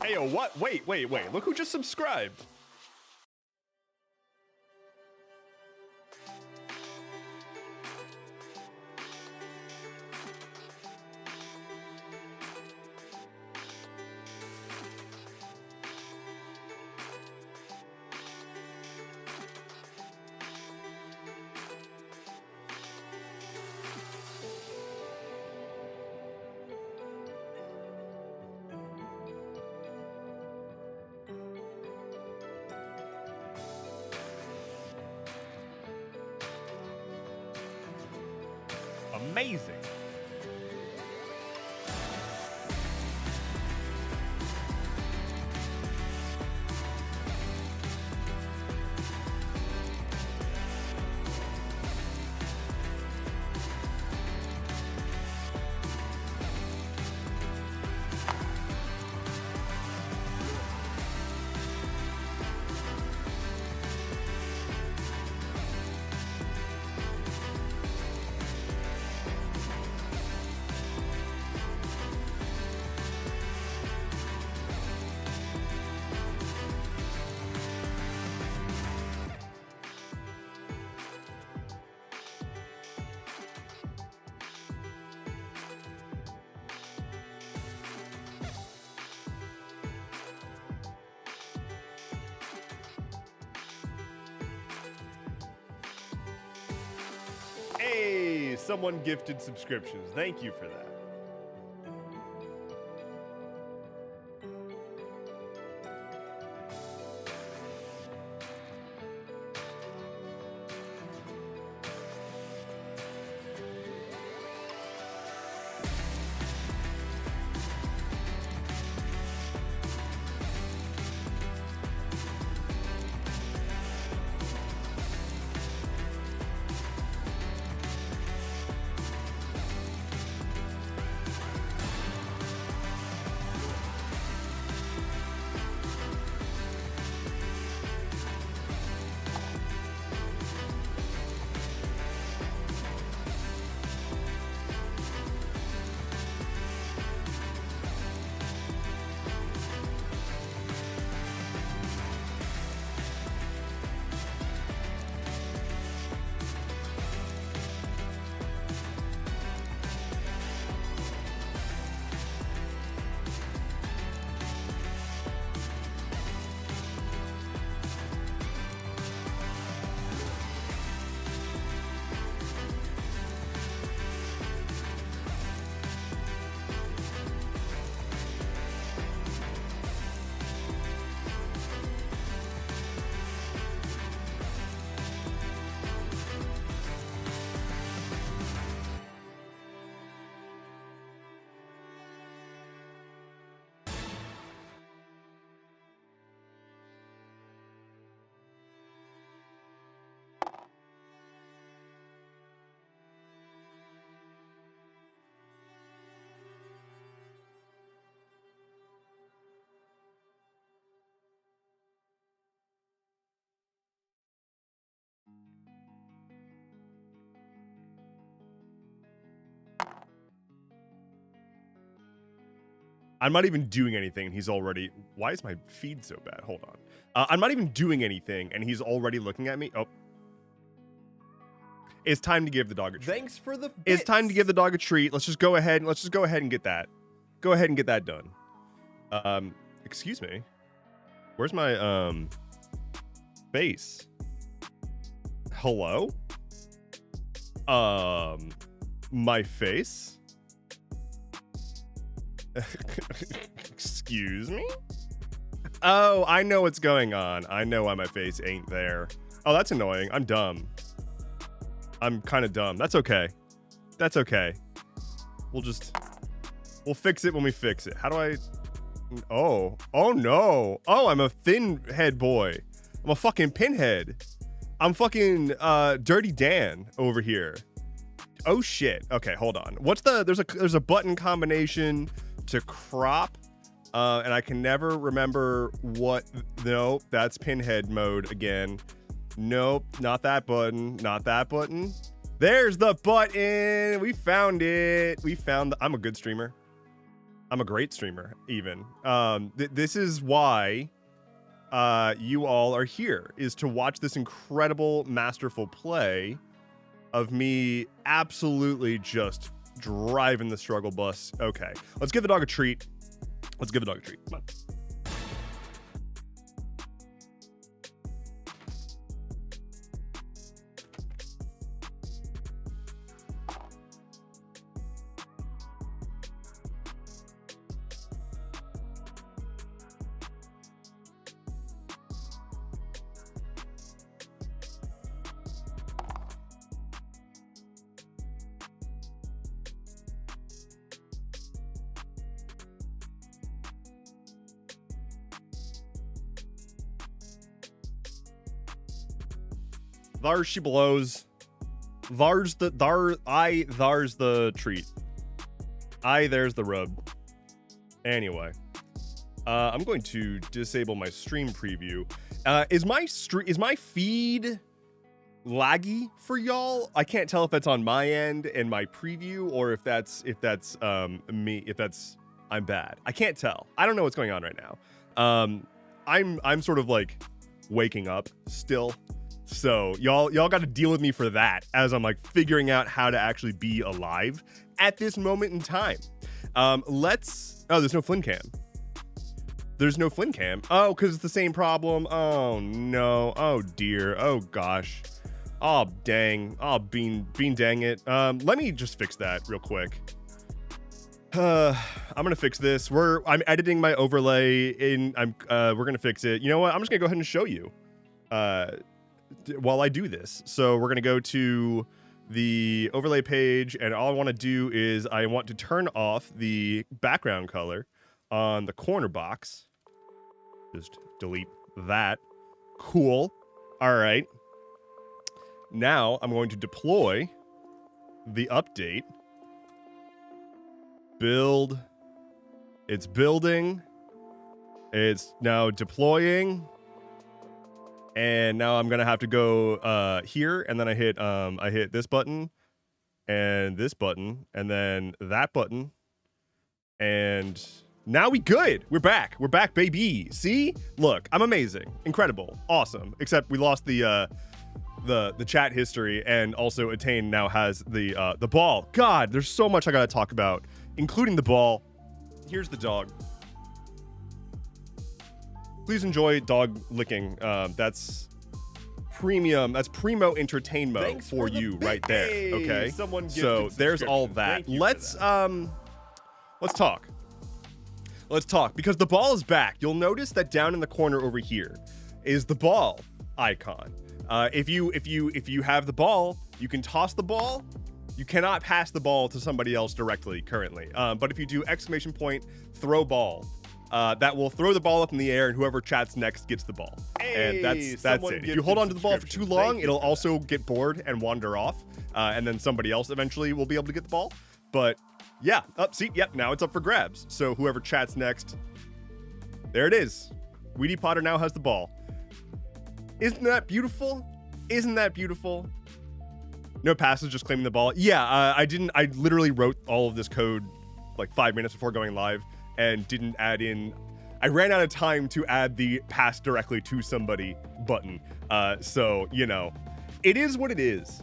Hey, yo, what? Wait. Look who just subscribed. Amazing. Hey, someone gifted subscriptions. Thank you for that. I'm not even doing anything, and he's already. Why is my feed so bad? Hold on. I'm not even doing anything, and he's already looking at me. Oh, it's time to give the dog a treat. Thanks for the bits. It's time to give the dog a treat. Let's just go ahead and get that. Go ahead and get that done. Excuse me. Where's my face? Hello? My face? Excuse me? Oh, I know what's going on. I know why my face ain't there. Oh, that's annoying. I'm dumb. I'm kind of dumb. That's okay. That's okay. We'll fix it when we fix it. How do I... Oh no. Oh, I'm a thin head boy. I'm a fucking pinhead. I'm fucking Dirty Dan over here. Oh shit. Okay, hold on. There's a button combination to crop, and I can never remember what. Nope, that's pinhead mode again. Nope, not that button. Not that button. There's the button. We found it. I'm a good streamer. I'm a great streamer, even. This is why you all are here, is to watch this incredible, masterful play of me absolutely just driving the struggle bus. Okay, let's give the dog a treat. Let's give the dog a treat. Come on. Thar she blows. Thar's the treat. There's the rub. Anyway, I'm going to disable my stream preview. Is my feed laggy for y'all? I can't tell if that's on my end and my preview, or if that's me. If that's I'm bad. I can't tell. I don't know what's going on right now. I'm sort of like waking up still. So y'all got to deal with me for that as I'm like figuring out how to actually be alive at this moment in time. Oh, there's no Flynn cam. There's no Flynn cam. Oh, because it's the same problem. Oh no. Oh dear. Oh gosh. Oh dang. Oh bean dang it. Let me just fix that real quick. I'm gonna fix this. I'm editing my overlay in. We're gonna fix it. You know what? I'm just gonna go ahead and show you. While I do this. So we're going to go to the overlay page, and all I want to do is I want to turn off the background color on the corner box. Just delete that. Cool. All right. Now I'm going to deploy the update. Build. It's building. It's now deploying. And now I'm gonna have to go here, and then I hit this button, and this button, and then that button, and now we good. We're back. We're back, baby. See? Look, I'm amazing, incredible, awesome. Except we lost the chat history, and also Attain now has the ball. God, there's so much I gotta talk about, including the ball. Here's the dog. Please enjoy dog licking. That's premium. That's primo entertainment for you right there. Okay. So there's all that. Let's talk. Let's talk, because the ball is back. You'll notice that down in the corner over here is the ball icon. If you have the ball, you can toss the ball. You cannot pass the ball to somebody else directly currently. But if you do exclamation point throw ball, that will throw the ball up in the air, and whoever chats next gets the ball. And that's it. If you hold on to the ball for too long, it'll also get bored and wander off, and then somebody else eventually will be able to get the ball. But yeah, now it's up for grabs. So whoever chats next, there it is. Weedy Potter now has the ball. Isn't that beautiful? Isn't that beautiful? No passes, just claiming the ball. Yeah, I literally wrote all of this code like 5 minutes before going live, and didn't add in. I ran out of time to add the pass directly to somebody button. So, you know, it is what it is.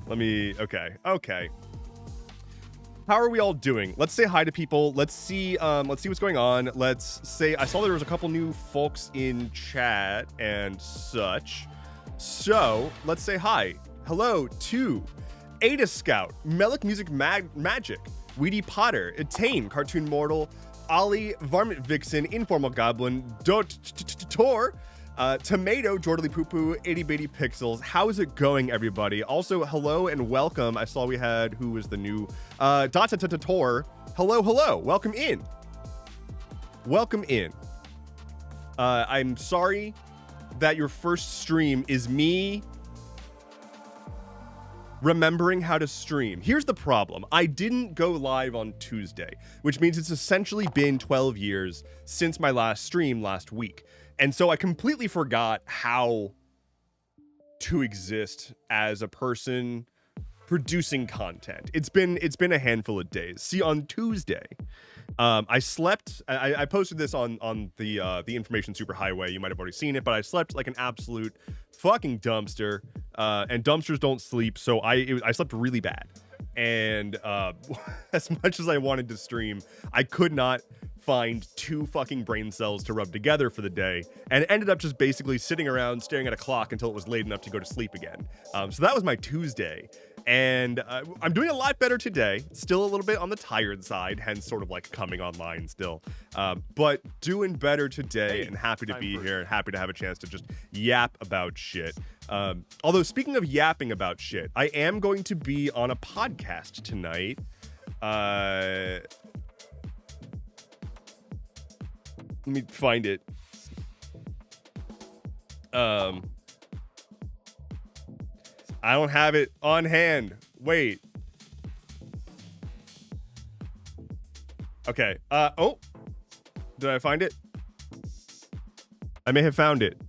Okay. How are we all doing? Let's say hi to people. Let's see what's going on. Let's say, I saw there was a couple new folks in chat and such. So let's say hi. Hello to Ada Scout, Melik Music Magic, Weedy Potter, Attain, Cartoon Mortal, Ollie, Varmint Vixen, Informal Goblin, Tor, Tomato, Jordally Poo Poo, 80 Bitty Pixels. How is it going, everybody? Also, hello and welcome. I saw we had, who was the new, Tor. Hello. Welcome in. I'm sorry that your first stream is me remembering how to stream. Here's the problem. I didn't go live on Tuesday, which means it's essentially been 12 years since my last stream last week. And so I completely forgot how to exist as a person producing content. It's been a handful of days. See, on Tuesday, I slept. I posted this on the information superhighway. You might have already seen it, but I slept like an absolute fucking dumpster. And dumpsters don't sleep, so I slept really bad. And as much as I wanted to stream, I could not find 2 fucking brain cells to rub together for the day, and ended up just basically sitting around staring at a clock until it was late enough to go to sleep again. So that was my Tuesday, and I'm doing a lot better today. Still a little bit on the tired side, hence sort of like coming online still, but doing better today, and happy to be here and happy to have a chance to just yap about shit. Although speaking of yapping about shit, I am going to be on a podcast tonight. Let me find it. I don't have it on hand. Wait. Okay. Oh. Did I find it? I may have found it.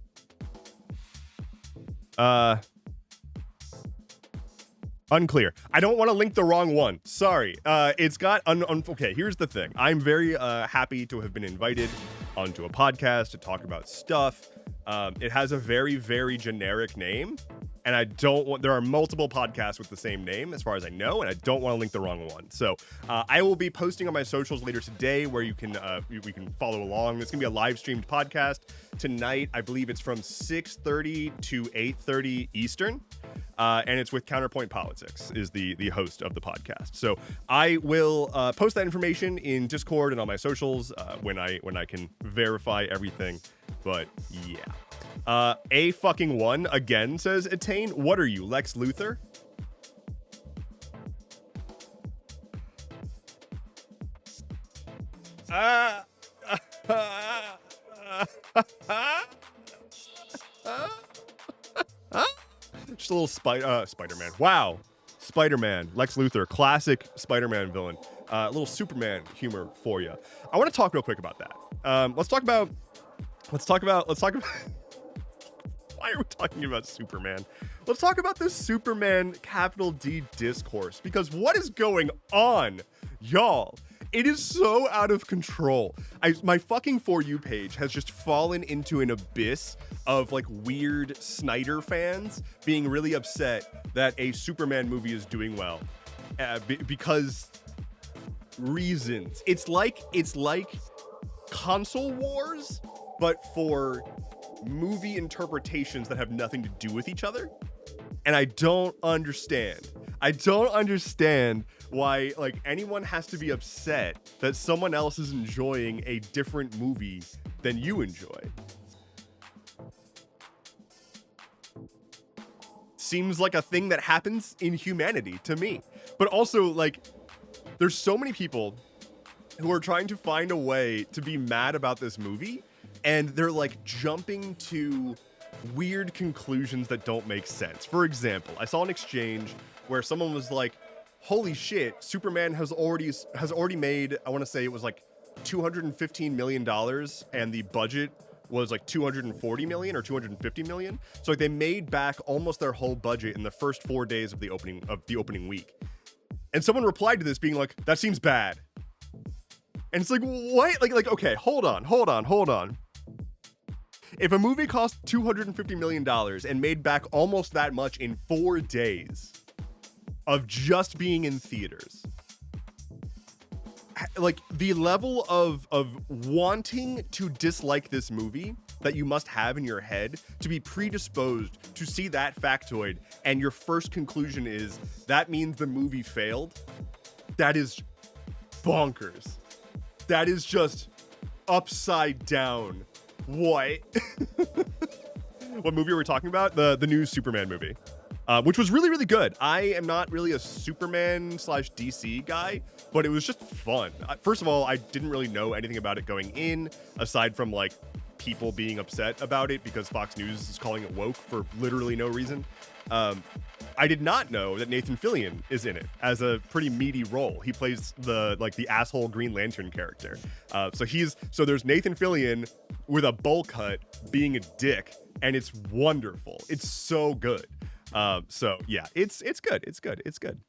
Unclear. I don't want to link the wrong one. Sorry. It's got okay, here's the thing. I'm very happy to have been invited onto a podcast to talk about stuff. It has a very, very generic name, and I don't want. There are multiple podcasts with the same name, as far as I know, and I don't want to link the wrong one. So I will be posting on my socials later today, where you can we can follow along. It's gonna be a live streamed podcast tonight. I believe it's from 6:30 to 8:30 Eastern. And it's with Counterpoint Politics, is the host of the podcast. So I will post that information in Discord and on my socials when I can verify everything. But yeah, a fucking one again says Attain. What are you, Lex Luthor? Just a little Spider-Man. Wow. Spider-Man. Lex Luthor. Classic Spider-Man villain. A little Superman humor for you. I want to talk real quick about that. Let's talk about why are we talking about Superman? Let's talk about this Superman capital D discourse, because what is going on, y'all? It is so out of control. My fucking For You page has just fallen into an abyss of like weird Snyder fans being really upset that a Superman movie is doing well because reasons. It's like console wars, but for movie interpretations that have nothing to do with each other. And I don't understand. I don't understand why like anyone has to be upset that someone else is enjoying a different movie than you enjoy. Seems like a thing that happens in humanity to me. But also, like, there's so many people who are trying to find a way to be mad about this movie, and they're like jumping to weird conclusions that don't make sense. For example, I saw an exchange where someone was like, holy shit, Superman has already made, I want to say it was like $215 million, and the budget was like 240 million or 250 million. So like they made back almost their whole budget in the first 4 days of the opening week. And someone replied to this being like, that seems bad. And it's like, what? Like, okay, hold on. If a movie cost $250 million and made back almost that much in 4 days of just being in theaters, like the level of wanting to dislike this movie that you must have in your head to be predisposed to see that factoid, and your first conclusion is that means the movie failed, that is bonkers. That is just upside down. What? What movie are we talking about? The new Superman movie, which was really, really good. I am not really a Superman / DC guy, but it was just fun. First of all, I didn't really know anything about it going in, aside from like people being upset about it because Fox News is calling it woke for literally no reason. I did not know that Nathan Fillion is in it as a pretty meaty role. He plays the asshole Green Lantern character. So there's Nathan Fillion with a bowl cut being a dick, and it's wonderful. It's so good. So yeah, it's good. It's good. It's good.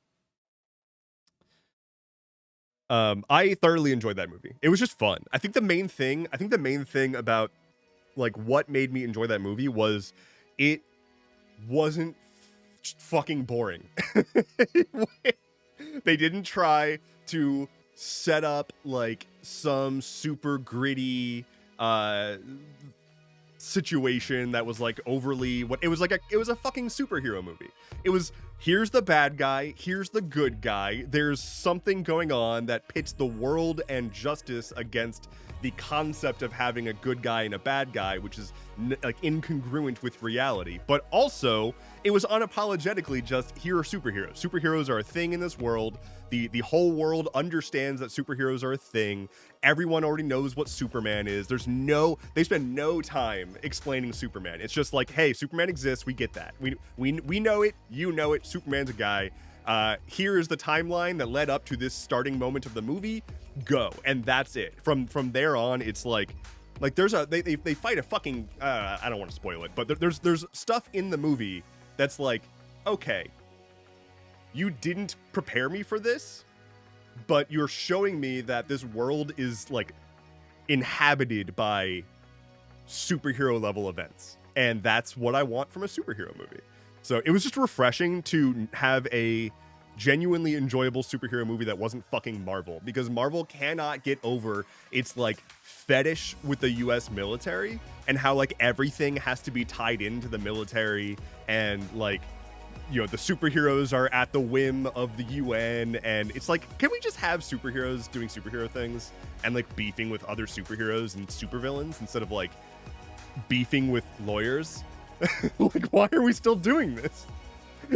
I thoroughly enjoyed that movie. It was just fun. I think the main thing about like what made me enjoy that movie was it wasn't fucking boring. They didn't try to set up like some super gritty situation that was like overly what it was like it was a fucking superhero movie. It was, here's the bad guy, here's the good guy, there's something going on that pits the world and justice against the concept of having a good guy and a bad guy, which is like incongruent with reality. But also it was unapologetically just, here are superheroes. Superheroes are a thing in this world. The whole world understands that superheroes are a thing. Everyone already knows what Superman is. They spend no time explaining Superman. It's just like, hey, Superman exists. We get that. We know it. You know it. Superman's a guy. Here is the timeline that led up to this starting moment of the movie. Go. And that's it. From there on, it's like there's they fight a fucking I don't want to spoil it, but there's stuff in the movie that's like, okay, you didn't prepare me for this, but you're showing me that this world is like inhabited by superhero level events. And that's what I want from a superhero movie. So it was just refreshing to have a genuinely enjoyable superhero movie that wasn't fucking Marvel, because Marvel cannot get over its like fetish with the US military and how like everything has to be tied into the military, and like, you know, the superheroes are at the whim of the UN, and it's like, can we just have superheroes doing superhero things and like beefing with other superheroes and supervillains instead of like beefing with lawyers? Like, why are we still doing this?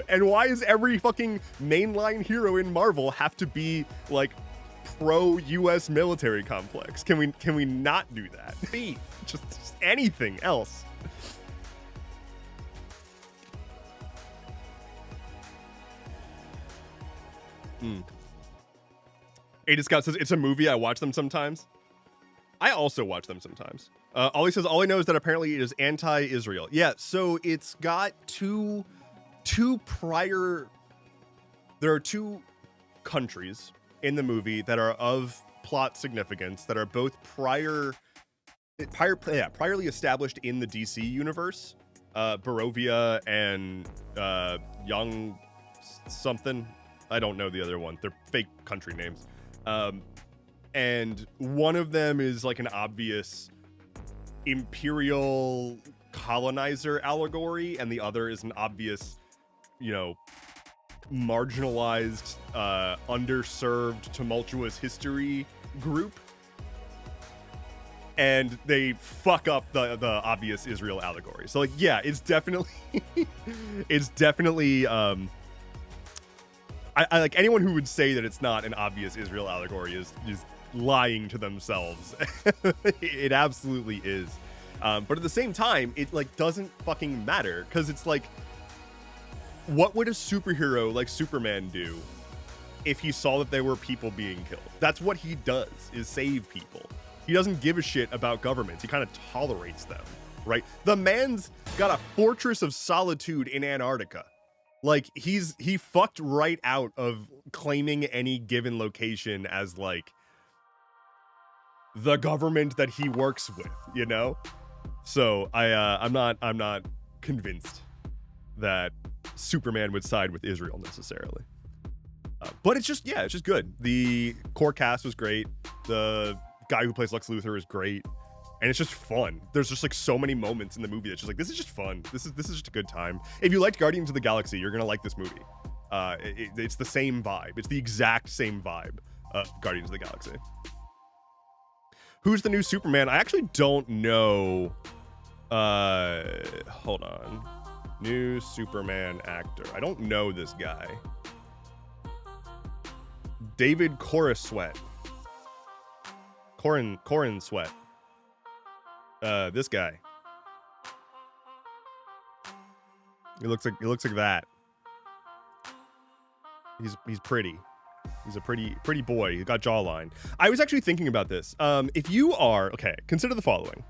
And why is every fucking mainline hero in Marvel have to be like pro US military complex? Can we not do that? Just anything else. Ada Scott says it's a movie. I watch them sometimes. I also watch them sometimes. Ollie says all I know is that apparently it is anti-Israel. Yeah, so it's got two prior. There are two countries in the movie that are of plot significance that are both priorly established in the DC universe. Barovia and Young something. I don't know the other one. They're fake country names. And one of them is like an obvious imperial colonizer allegory, and the other is an obvious, you know, marginalized, underserved, tumultuous history group. And they fuck up the obvious Israel allegory. So like, yeah, it's definitely I like anyone who would say that it's not an obvious Israel allegory is lying to themselves. It absolutely is. But at the same time, it like doesn't fucking matter, because it's like, what would a superhero like Superman do if he saw that there were people being killed? That's what he does, is save people. He doesn't give a shit about governments. He kind of tolerates them, right? The man's got a fortress of solitude in Antarctica. Like, he fucked right out of claiming any given location as like the government that he works with, you know? So I'm not convinced that Superman would side with Israel necessarily. But it's just good. The core cast was great. The guy who plays Lex Luthor is great. And it's just fun. There's just like so many moments in the movie that's just like, this is just fun. This is just a good time. If you liked Guardians of the Galaxy, you're gonna like this movie. It's the same vibe. It's the exact same vibe of Guardians of the Galaxy. Who's the new Superman? I actually don't know. Hold on. New Superman actor. I don't know this guy. David Corenswet. Corenswet. This guy. He looks like that. He's pretty. He's a pretty boy. He's got jawline. I was actually thinking about this. If you are, okay, consider the following.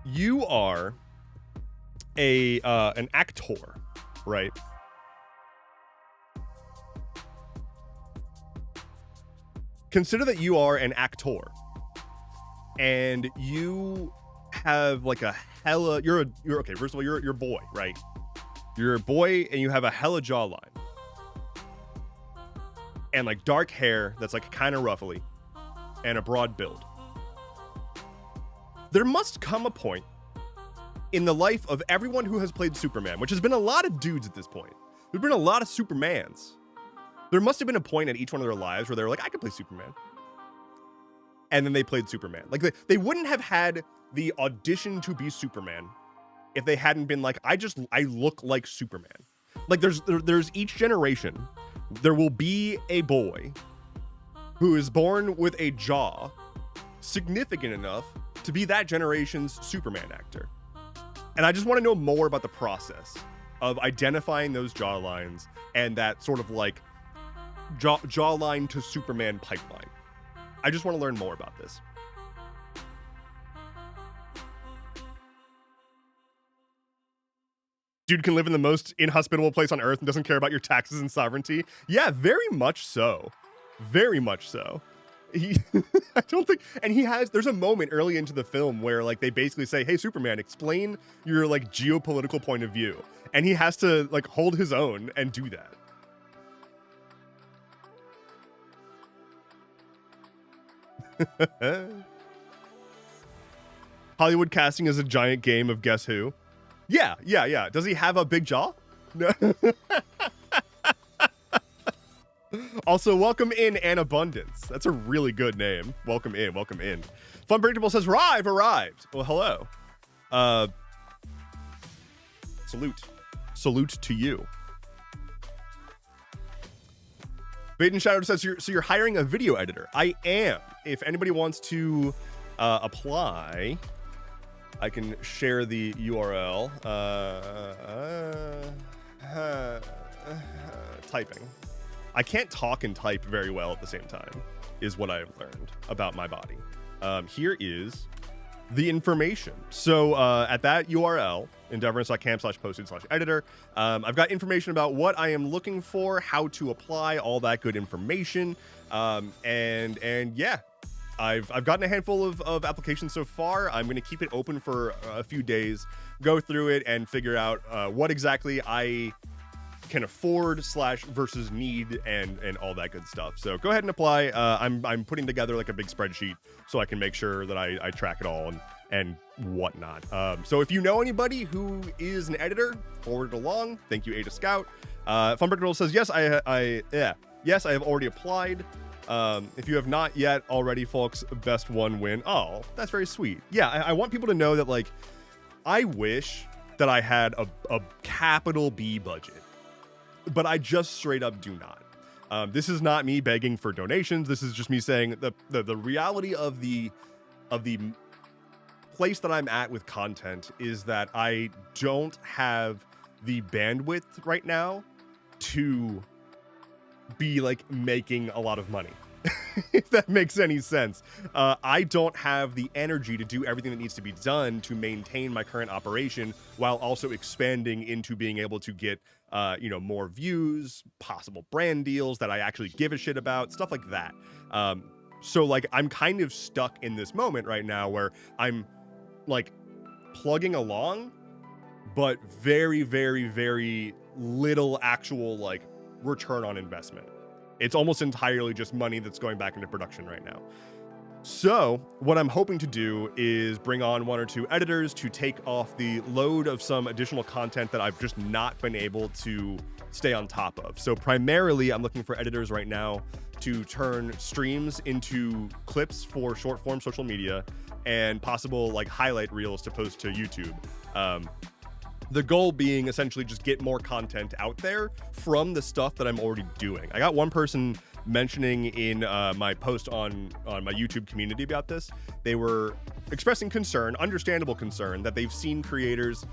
You are an actor, right? Consider that you are an actor and you have like a hella, you're okay, first of all, you're a boy, right? You're a boy and you have a hella jawline and like dark hair that's like kind of ruffly and a broad build. There must come a point in the life of everyone who has played Superman, which has been a lot of dudes at this point. There's been a lot of Supermans. There must have been a point at each one of their lives where they were like, I could play Superman. And then they played Superman. Like they wouldn't have had the audition to be Superman if they hadn't been like, I look like Superman. Like there's each generation, there will be a boy who is born with a jaw significant enough to be that generation's Superman actor. And I just want to know more about the process of identifying those jawlines and that sort of like jawline to Superman pipeline. I just want to learn more about this. Dude can live in the most inhospitable place on earth and doesn't care about your taxes and sovereignty. Yeah, very much so. Very much so. I don't think, and there's a moment early into the film where like they basically say, hey, Superman, explain your like geopolitical point of view. And he has to like hold his own and do that. Hollywood casting is a giant game of guess who. Yeah. Does he have a big jaw? No. Also, welcome in An Abundance. That's a really good name. Welcome in. Fun Predictable says, arrived. Well, hello. Salute to you. Baden Shadow says, so you're hiring a video editor. I am. If anybody wants to apply, I can share the URL. Typing. I can't talk and type very well at the same time, is what I've learned about my body. Here is the information. So at that URL, endeavorance.camp/posted/editor, I've got information about what I am looking for, how to apply, all that good information. And yeah, I've gotten a handful of applications so far. I'm going to keep it open for a few days, go through it and figure out what exactly I can afford / versus need and all that good stuff. So go ahead and apply. I'm putting together like a big spreadsheet so I can make sure that I track it all and whatnot. So if you know anybody who is an editor, forward it along. Thank you, Ada Scout. Funbreaker says, yes, I have already applied. If you have not yet already, folks, best one win. Oh, that's very sweet. Yeah, I want people to know that, like, I wish that I had a capital B budget, but I just straight up do not. This is not me begging for donations. This is just me saying the reality of the place that I'm at with content is that I don't have the bandwidth right now to be like making a lot of money. If that makes any sense. I don't have the energy to do everything that needs to be done to maintain my current operation while also expanding into being able to get more views, possible brand deals that I actually give a shit about, stuff like that. So like I'm kind of stuck in this moment right now where I'm like plugging along, but very, very, very little actual like return on investment. It's almost entirely just money that's going back into production right now. So what I'm hoping to do is bring on 1 or 2 editors to take off the load of some additional content that I've just not been able to stay on top of. So primarily I'm looking for editors right now to turn streams into clips for short form social media and possible like highlight reels to post to YouTube. The goal being essentially just get more content out there from the stuff that I'm already doing. I got one person mentioning in my post on my YouTube community about this. They were expressing concern, understandable concern, that they've seen creators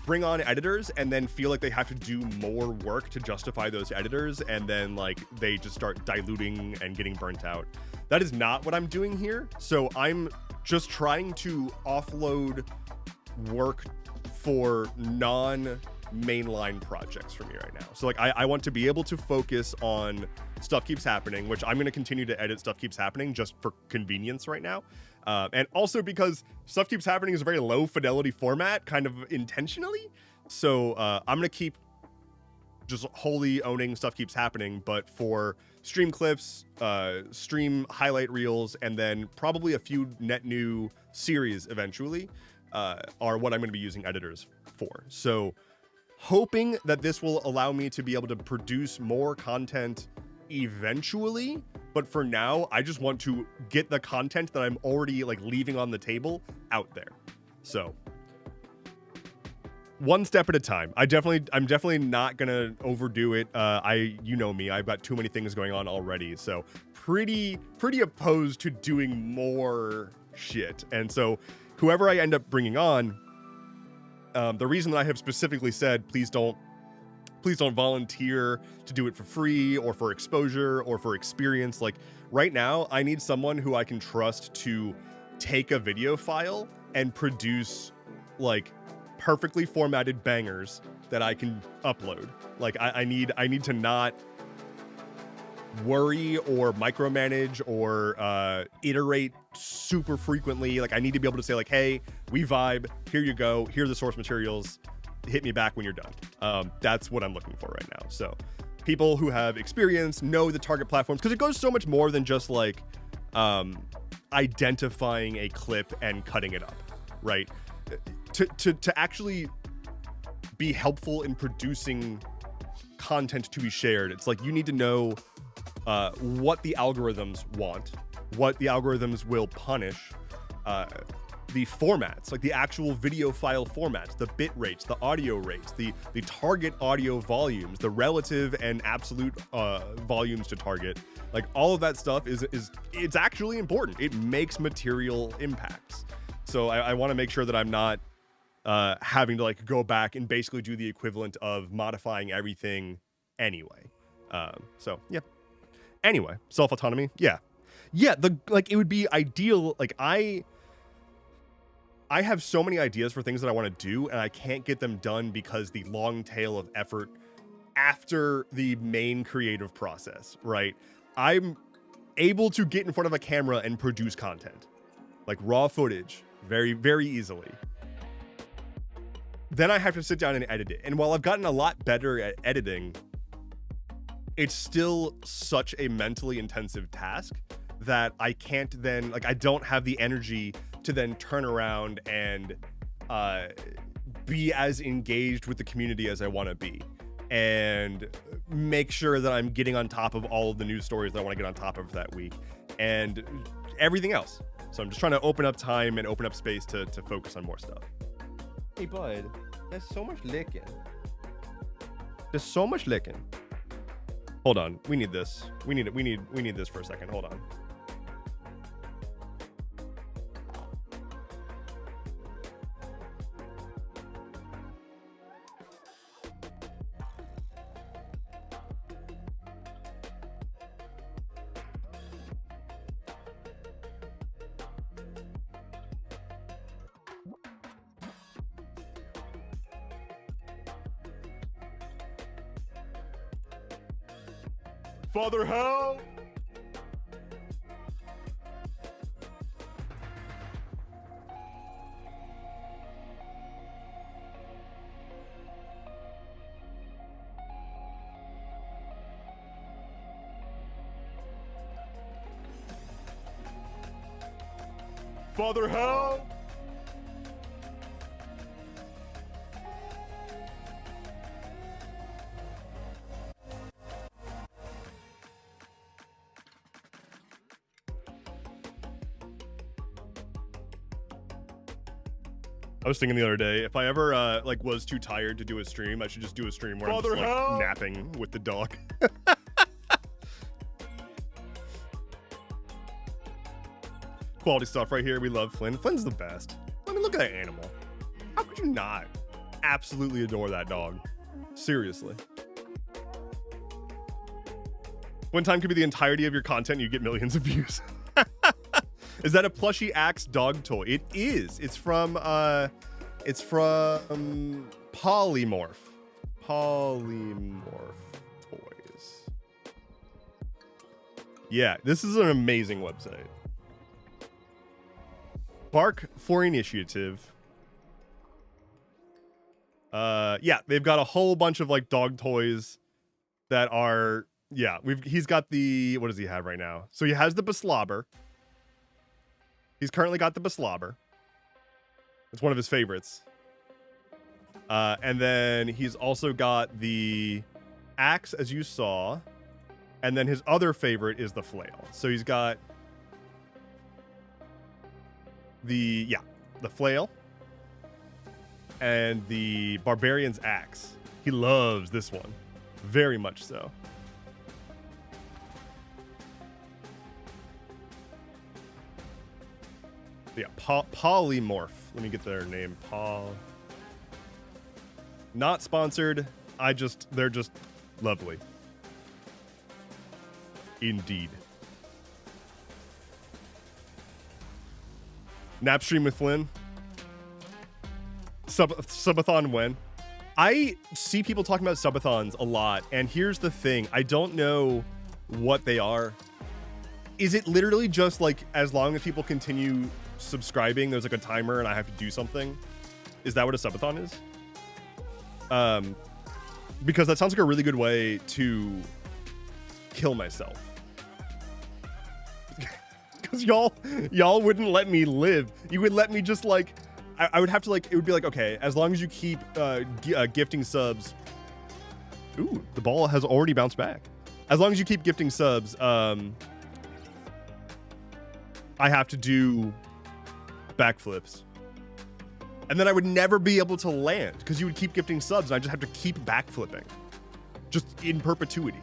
bring on editors and then feel like they have to do more work to justify those editors, and then like they just start diluting and getting burnt out. That is not what I'm doing here. So I'm just trying to offload work for non-mainline projects for me right now. So like I want to be able to focus on Stuff Keeps Happening, which I'm going to continue to edit Stuff Keeps Happening just for convenience right now. And also because Stuff Keeps Happening is a very low fidelity format, kind of intentionally. So I'm going to keep just wholly owning Stuff Keeps Happening, but for stream clips, stream highlight reels, and then probably a few net new series eventually are what I'm going to be using editors for. So hoping that this will allow me to be able to produce more content eventually, but for now, I just want to get the content that I'm already like leaving on the table out there. So one step at a time. I'm definitely not gonna overdo it. You know me, I've got too many things going on already. So pretty opposed to doing more shit. And so whoever I end up bringing on, the reason that I have specifically said, please don't volunteer to do it for free or for exposure or for experience. Like right now, I need someone who I can trust to take a video file and produce like perfectly formatted bangers that I can upload. Like I need to not worry or micromanage or iterate super frequently. Like I need to be able to say like, hey, we vibe, here you go, here are the source materials, hit me back when you're done. That's what I'm looking for right now. So people who have experience, know the target platforms, because it goes so much more than just like identifying a clip and cutting it up, right? To actually be helpful in producing content to be shared, it's like you need to know what the algorithms want, what the algorithms will punish, the formats, like the actual video file formats, the bit rates, the audio rates, the target audio volumes, the relative and absolute volumes to target. Like all of that stuff it's actually important. It makes material impacts. So I want to make sure that I'm not having to like go back and basically do the equivalent of modifying everything anyway. So yeah. Anyway, self-autonomy. Yeah. It would be ideal. Like I have so many ideas for things that I want to do, and I can't get them done because the long tail of effort after the main creative process, right? I'm able to get in front of a camera and produce content, like raw footage, very, very easily. Then I have to sit down and edit it. And while I've gotten a lot better at editing, it's still such a mentally intensive task that I can't then, like, I don't have the energy to then turn around and be as engaged with the community as I want to be and make sure that I'm getting on top of all of the news stories that I want to get on top of that week and everything else. So I'm just trying to open up time and open up space to focus on more stuff. Hey, bud, there's so much licking. There's so much licking. Hold on, we need this. We need this for a second. Hold on. Father, help! Father, help! I was thinking the other day, if I ever like was too tired to do a stream, I should just do a stream where Father, I'm just like napping with the dog. Quality stuff right here. We love Flynn. Flynn's the best. I mean, look at that animal. How could you not absolutely adore that dog? Seriously. One time could be the entirety of your content, you get millions of views. Is that a plushy axe dog toy? It is. It's from It's from Polymorph. Polymorph Toys. Yeah, this is an amazing website. Bark for Initiative. Yeah, they've got a whole bunch of like dog toys that are, yeah, he's got the, what does he have right now? So he has the Baslobber. He's currently got the Baslobber. It's one of his favorites. And then he's also got the axe, as you saw. And then his other favorite is the flail. So he's got the flail and the barbarian's axe. He loves this one. Very much so. Yeah, Polymorph. Let me get their name. Not sponsored. They're just lovely. Indeed. Napstream with Flynn. Subathon when? I see people talking about subathons a lot, and here's the thing. I don't know what they are. Is it literally just like, as long as people continue subscribing, there's like a timer and I have to do something? Is that what a subathon is? Because that sounds like a really good way to kill myself. Because y'all wouldn't let me live. You would let me just like, I would have to like, it would be like, okay, as long as you keep gifting subs. Ooh, the ball has already bounced back. As long as you keep gifting subs, I have to do backflips. And then I would never be able to land because you would keep gifting subs and I just have to keep backflipping. Just in perpetuity.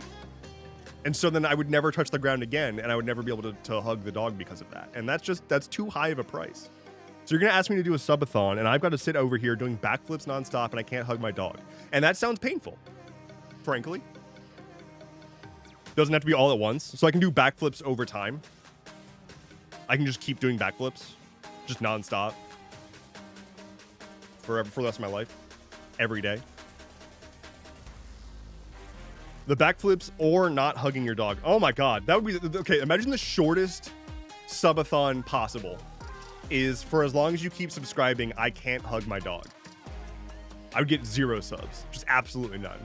And so then I would never touch the ground again and I would never be able to hug the dog because of that. And that's too high of a price. So you're going to ask me to do a subathon and I've got to sit over here doing backflips nonstop and I can't hug my dog. And that sounds painful, frankly. Doesn't have to be all at once. So I can do backflips over time. I can just keep doing backflips, just nonstop, forever, for the rest of my life, every day. The backflips or not hugging your dog. Oh my God, that would be, okay, imagine the shortest subathon possible is for as long as you keep subscribing, I can't hug my dog. I would get 0 subs, just absolutely none.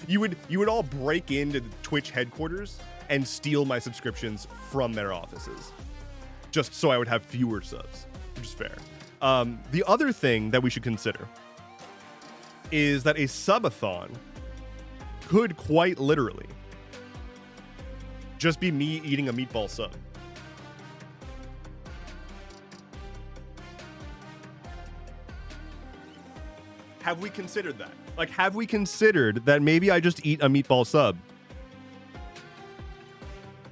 you would all break into the Twitch headquarters and steal my subscriptions from their offices, just so I would have fewer subs, which is fair. The other thing that we should consider is that a subathon could quite literally just be me eating a meatball sub. Have we considered that? Like, have we considered that maybe I just eat a meatball sub?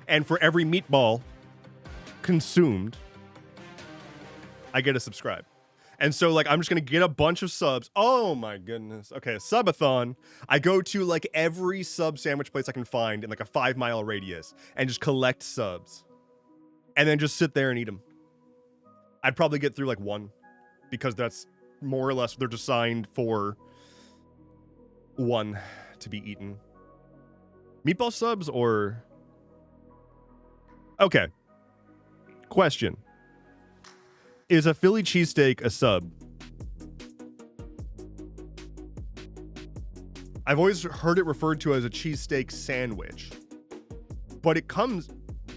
And for every meatball consumed, I get a subscribe. And so, like, I'm just going to get a bunch of subs. Oh, my goodness. Okay, a subathon. I go to, like, every sub sandwich place I can find in, like, a 5-mile radius and just collect subs. And then just sit there and eat them. I'd probably get through, like, one. Because that's more or less, they're designed for one to be eaten. Meatball subs or... Okay. Question. Is a Philly cheesesteak a sub? I've always heard it referred to as a cheesesteak sandwich, but it comes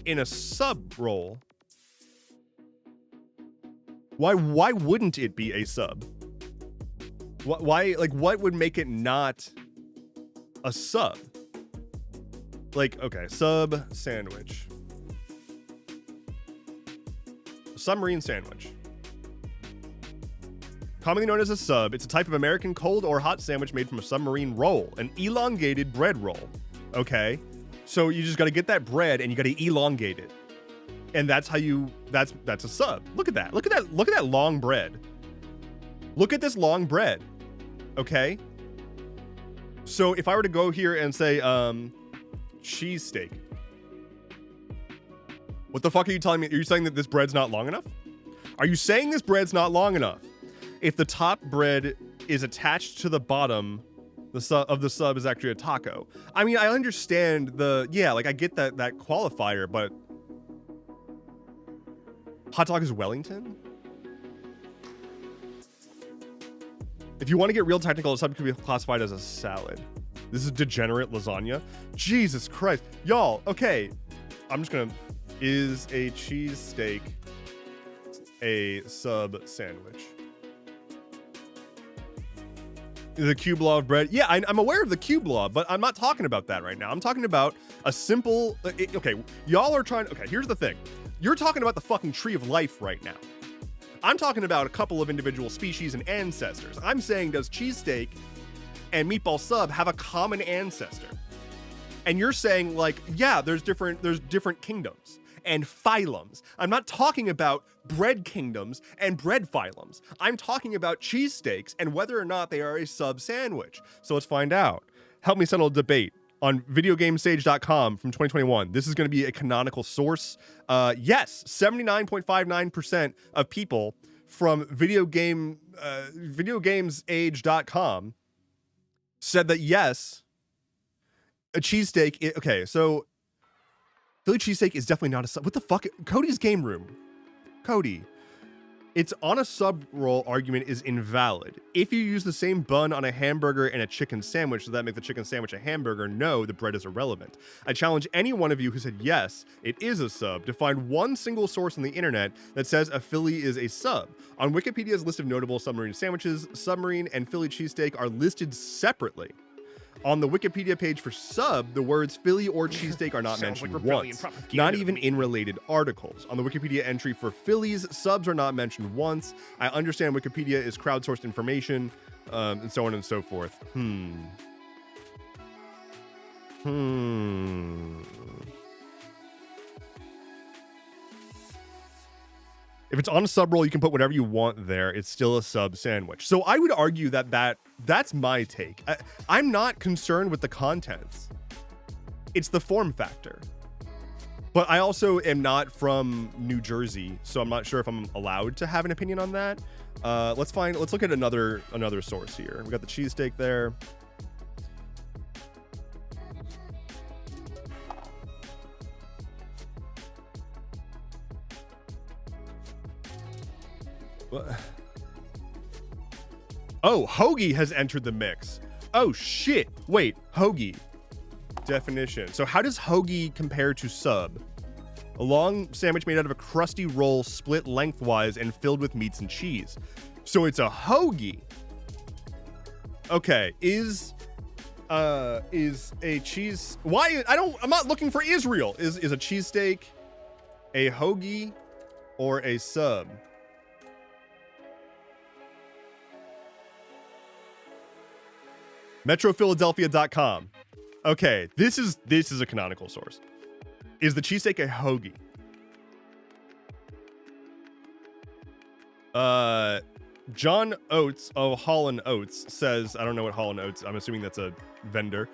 in a sub roll. Why wouldn't it be a sub? Why, like, what would make it not a sub? Like, okay, sub sandwich. Submarine sandwich. Commonly known as a sub, it's a type of American cold or hot sandwich made from a submarine roll, an elongated bread roll. Okay, so you just got to get that bread and you got to elongate it, and that's how you. That's a sub. Look at that. Look at that. Look at that long bread. Look at this long bread. Okay. So if I were to go here and say cheesesteak, what the fuck are you telling me? Are you saying that this bread's not long enough? Are you saying this bread's not long enough? if the top bread is attached to the bottom, of the sub is actually a taco. I mean, I understand like I get that qualifier, but hot dog is Wellington? If you want to get real technical, a sub could be classified as a salad. This is degenerate lasagna. Jesus Christ. Y'all, okay. I'm just gonna... Is a cheesesteak a sub sandwich? The cube law of bread. Yeah, I'm aware of the cube law, but I'm not talking about that right now. I'm talking about a simple... Okay, y'all are trying... Okay, here's the thing. You're talking about the fucking tree of life right now. I'm talking about a couple of individual species and ancestors. I'm saying, does cheesesteak and meatball sub have a common ancestor? And you're saying, like, yeah, there's different kingdoms and phylums. I'm not talking about bread kingdoms and bread phylums. I'm talking about cheesesteaks and whether or not they are a sub sandwich. So let's find out. Help me settle a debate on videogamesage.com from 2021. This is going to be a canonical source. Yes, 79.59% of people from videogamesage.com said that yes, a cheesesteak. Okay, so Philly cheesesteak is definitely not a sub. What the fuck? Cody's game room. Cody. It's on a sub roll argument is invalid. If you use the same bun on a hamburger and a chicken sandwich, does that make the chicken sandwich a hamburger? No, the bread is irrelevant. I challenge any one of you who said yes, it is a sub, to find one single source on the internet that says a Philly is a sub. On Wikipedia's list of notable submarine sandwiches, submarine and Philly cheesesteak are listed separately. On the Wikipedia page for sub, the words Philly or cheesesteak are not mentioned once, not even in related articles. On the Wikipedia entry for Phillies, subs are not mentioned once. I understand Wikipedia is crowdsourced information, and so on and so forth. If it's on a sub roll, you can put whatever you want there. It's still a sub sandwich. So I would argue that's my take. I'm not concerned with the contents. It's the form factor. But I also am not from New Jersey, so I'm not sure if I'm allowed to have an opinion on that. Let's look at another source here. We got the cheesesteak there. What? Oh, hoagie has entered the mix. Oh shit. Wait, hoagie. Definition. So how does hoagie compare to sub? A long sandwich made out of a crusty roll split lengthwise and filled with meats and cheese. So it's a hoagie. Okay, is a cheese... Why? I'm not looking for Israel. Is a cheesesteak a hoagie or a sub? MetroPhiladelphia.com. Okay, this is a canonical source. Is the cheesesteak a hoagie? John Oates of Holland Oats says, I don't know what Holland Oats, I'm assuming that's a vendor.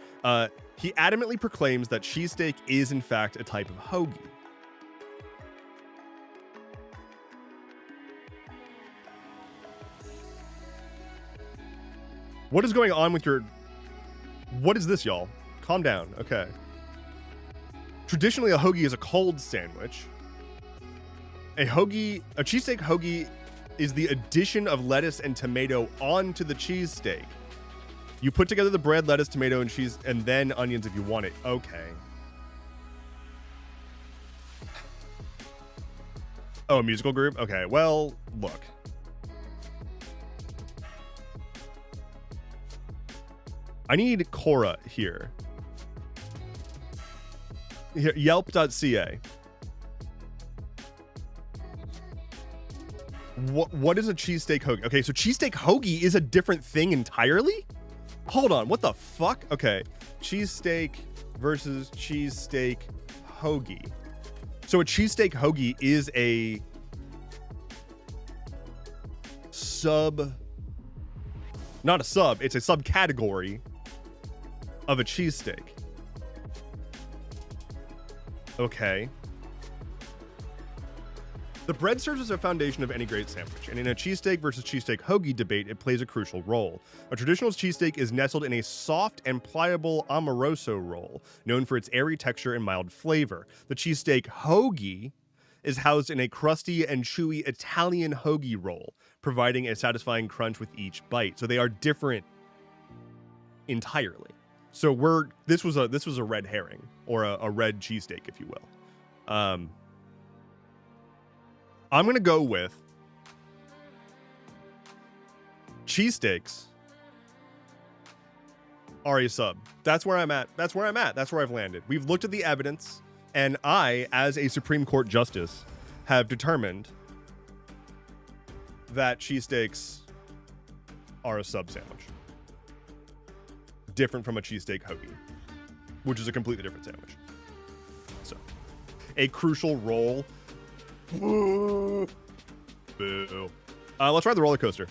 He adamantly proclaims that cheesesteak is in fact a type of hoagie. What is going on with your... What is this, y'all? Calm down. Okay. Traditionally, a hoagie is a cold sandwich. A cheesesteak hoagie is the addition of lettuce and tomato onto the cheesesteak. You put together the bread, lettuce, tomato, and cheese, and then onions if you want it. Okay. Oh, a musical group? Okay, well, look. I need Cora here. Yelp.ca. What is a cheesesteak hoagie? Okay, so cheesesteak hoagie is a different thing entirely? Hold on, what the fuck? Okay, cheesesteak versus cheesesteak hoagie. So a cheesesteak hoagie is a not a sub, it's a subcategory of a cheesesteak. Okay. The bread serves as a foundation of any great sandwich, and in a cheesesteak versus cheesesteak hoagie debate, it plays a crucial role. A traditional cheesesteak is nestled in a soft and pliable amoroso roll, known for its airy texture and mild flavor. The cheesesteak hoagie is housed in a crusty and chewy Italian hoagie roll, providing a satisfying crunch with each bite. So they are different entirely. So this was a red herring, or a red cheesesteak, if you will. I'm going to go with cheesesteaks are a sub. That's where I'm at. That's where I've landed. We've looked at the evidence, and I, as a Supreme Court justice, have determined that cheesesteaks are a sub sandwich. Different from a cheesesteak hoagie, which is a completely different sandwich. So, a crucial role. Boo. Let's ride the roller coaster.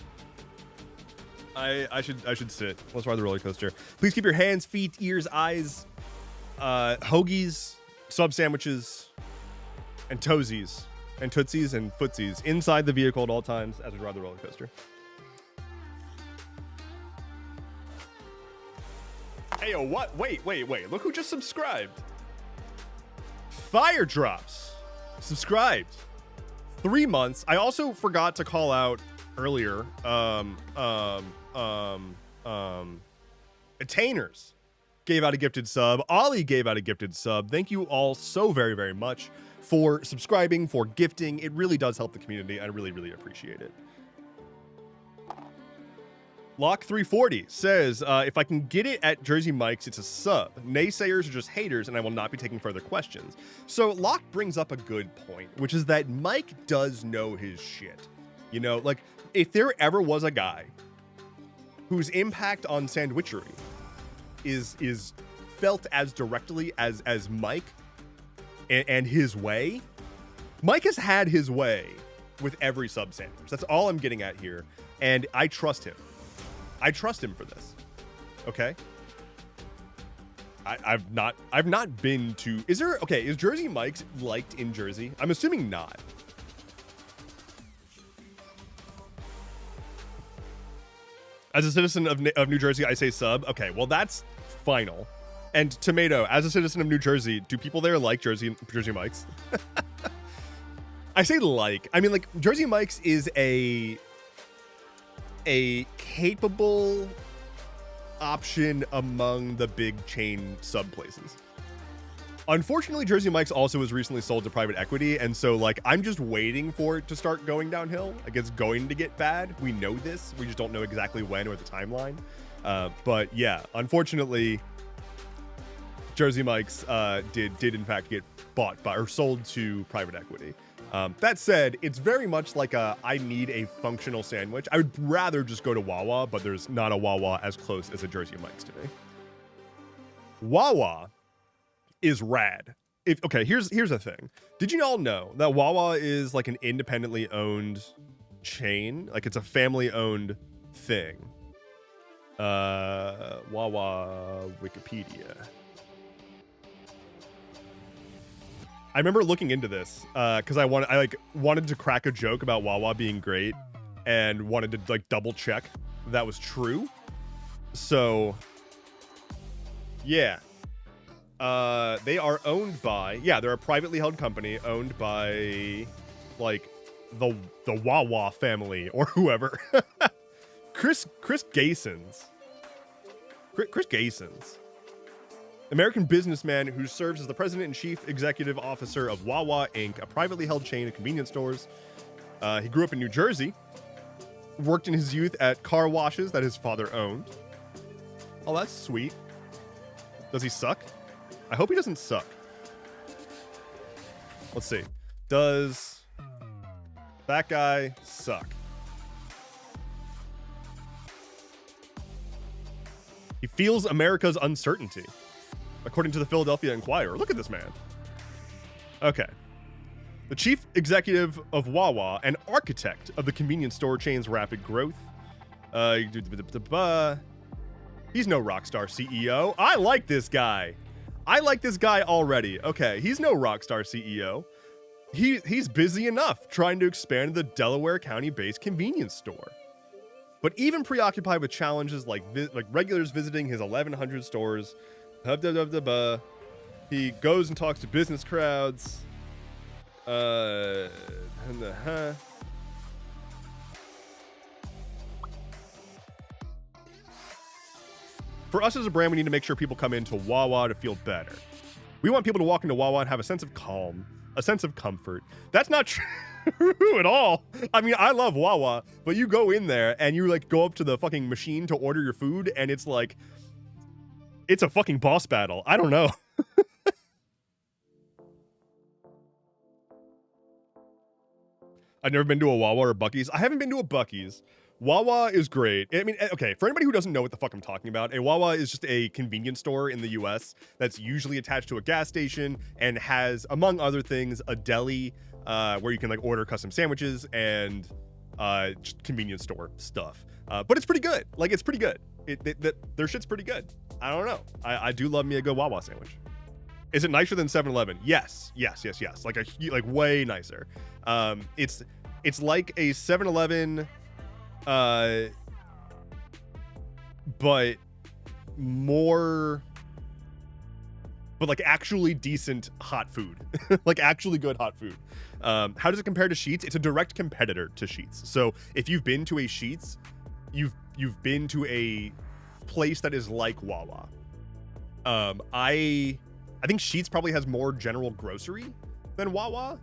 I should sit. Let's ride the roller coaster. Please keep your hands, feet, ears, eyes, hoagies, sub sandwiches, and toesies, and tootsies and footsies inside the vehicle at all times as we ride the roller coaster. Hey, yo, what? Wait. Look who just subscribed. Fire Drops subscribed. 3 months. I also forgot to call out earlier. Attainers gave out a gifted sub. Ollie gave out a gifted sub. Thank you all so very, very much for subscribing, for gifting. It really does help the community. I really, really appreciate it. Lock 340 says, if I can get it at Jersey Mike's, it's a sub. Naysayers are just haters, and I will not be taking further questions. So Lock brings up a good point, which is that Mike does know his shit. You know, like, if there ever was a guy whose impact on sandwichery is felt as directly as Mike and his way, Mike has had his way with every sub sandwich. That's all I'm getting at here, and I trust him. I trust him for this. Okay. I've not been to. Is Jersey Mike's liked in Jersey? I'm assuming not. As a citizen of New Jersey, I say sub. Okay, well that's final. And Tomato, as a citizen of New Jersey, do people there like Jersey Mike's? I say like. I mean, like, Jersey Mike's is a capable option among the big chain sub places. Unfortunately, Jersey Mike's also was recently sold to private equity, and so, like, I'm just waiting for it to start going downhill. Like, it's going to get bad. We know this. We just don't know exactly when or the timeline. But yeah, unfortunately, Jersey Mike's did in fact get bought by or sold to private equity. That said, it's very much like I need a functional sandwich. I would rather just go to Wawa, but there's not a Wawa as close as a Jersey Mike's to me. Wawa is rad. Here's the thing. Did you all know that Wawa is like an independently owned chain? Like, it's a family owned thing. Wawa Wikipedia. I remember looking into this because I wanted to crack a joke about Wawa being great and wanted to like double check that was true. So yeah, they are owned by they're a privately held company owned by like the Wawa family or whoever. Chris Gaysons. Chris Gaysons. American businessman who serves as the president and chief executive officer of Wawa Inc., a privately held chain of convenience stores. He grew up in New Jersey, worked in his youth at car washes that his father owned. Oh, that's sweet. Does he suck? I hope he doesn't suck. Let's see. Does that guy suck? He feels America's uncertainty, according to the Philadelphia Inquirer. Look at this man. Okay. The chief executive of Wawa and architect of the convenience store chain's rapid growth. He's no rock star CEO. I like this guy. I like this guy already. Okay, he's no rock star CEO. he's busy enough trying to expand the Delaware County-based convenience store. But even preoccupied with challenges like regulars visiting his 1,100 stores, he goes and talks to business crowds. For us as a brand, we need to make sure people come into Wawa to feel better. We want people to walk into Wawa and have a sense of calm, a sense of comfort. That's not true at all. I mean, I love Wawa, but you go in there and you like go up to the fucking machine to order your food and it's like, it's a fucking boss battle. I don't know. I've never been to a Wawa or Buc-ee's. I haven't been to a Buc-ee's. Wawa is great. I mean, okay, for anybody who doesn't know what the fuck I'm talking about, a Wawa is just a convenience store in the US that's usually attached to a gas station and has, among other things, a deli where you can like order custom sandwiches and just convenience store stuff. But it's pretty good. Like, it's pretty good. Their shit's pretty good. I don't know. I do love me a good Wawa sandwich. Is it nicer than 7-Eleven? Yes. Like way nicer. It's like a 7-Eleven, but like actually decent hot food, like actually good hot food. How does it compare to Sheetz? It's a direct competitor to Sheetz. So if you've been to a Sheetz, you've been to a place that is like Wawa. I think Sheetz probably has more general grocery than Wawa,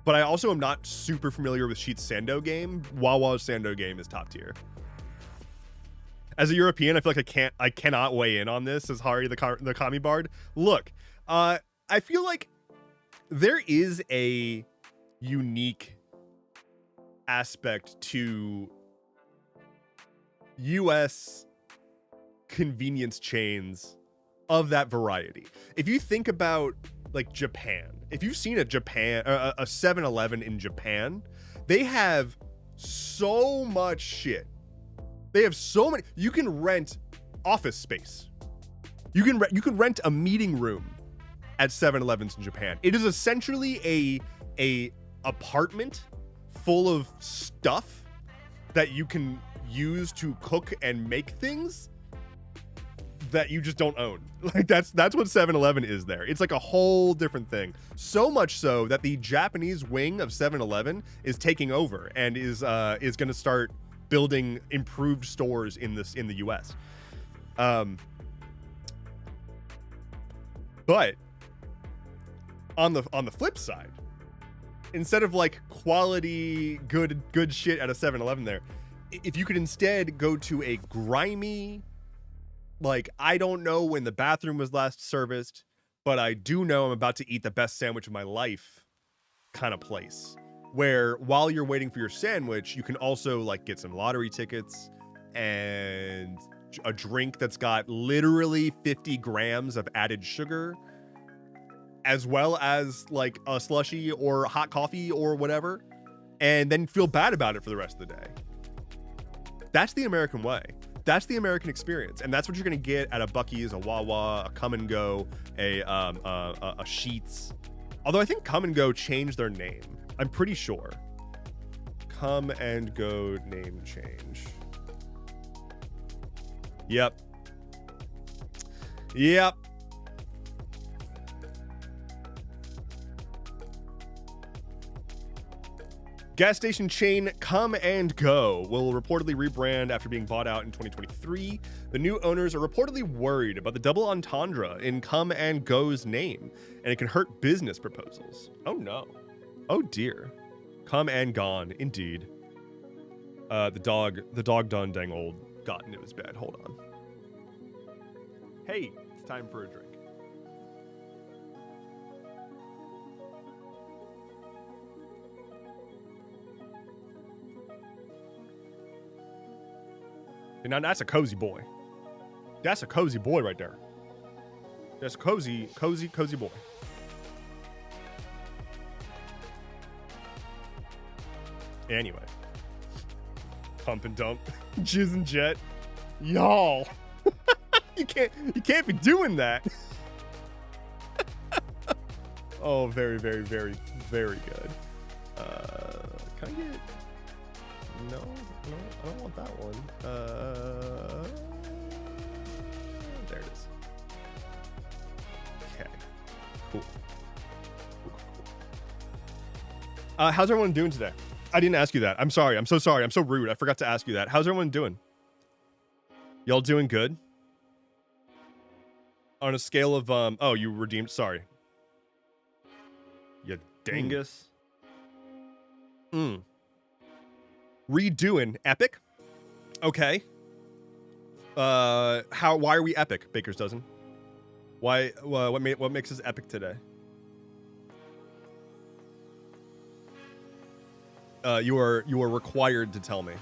but I also am not super familiar with Sheetz Sando game. Wawa's Sando game is top tier. As a European, I feel like I cannot weigh in on this as Hari the Kami Bard. Look, I feel like there is a unique aspect to US convenience chains of that variety. If you think about like Japan, if you've seen a 7-Eleven in Japan, they have so much shit. They have so many. You can rent office space. You can rent a meeting room at 7-Elevens in Japan. It is essentially a apartment full of stuff that you can use to cook and make things that you just don't own. Like that's what 7-Eleven is there. It's like a whole different thing. So much so that the Japanese wing of 7-Eleven is taking over and is going to start building improved stores in the US. But on the flip side, instead of like quality good shit at a 7-Eleven there, if you could instead go to a grimy, like, I don't know when the bathroom was last serviced, but I do know I'm about to eat the best sandwich of my life kind of place, where while you're waiting for your sandwich, you can also like get some lottery tickets and a drink that's got literally 50 grams of added sugar, as well as like a slushie or hot coffee or whatever, and then feel bad about it for the rest of the day. That's the American way. That's the American experience, and that's what you're gonna get at a Buc-ee's, a Wawa, a Come and Go, a Sheetz. Although I think Come and Go changed their name. I'm pretty sure. Come and Go name change. Yep. Gas station chain Come and Go will reportedly rebrand after being bought out in 2023. The new owners are reportedly worried about the double entendre in Come and Go's name, and it can hurt business proposals. Oh no. Oh dear. Come and Gone, indeed. The dog done dang old got into his bed. Hold on. Hey, it's time for a drink. And now that's a cozy boy. That's a cozy boy right there. That's a cozy boy. Anyway. Pump and dump. Jizz and jet. Y'all. You can't be doing that. Oh, very, very, very, very good. Can I get... No, I don't want that one. There it is. Okay, cool. How's everyone doing today? I didn't ask you that. I'm sorry. I'm so sorry. I'm so rude. I forgot to ask you that. How's everyone doing? Y'all doing good? On a scale of, oh, you redeemed. Sorry. You dangus. Redoing epic. Okay. Why are we epic, Baker's Dozen? Why, what makes us epic today? You are required to tell me.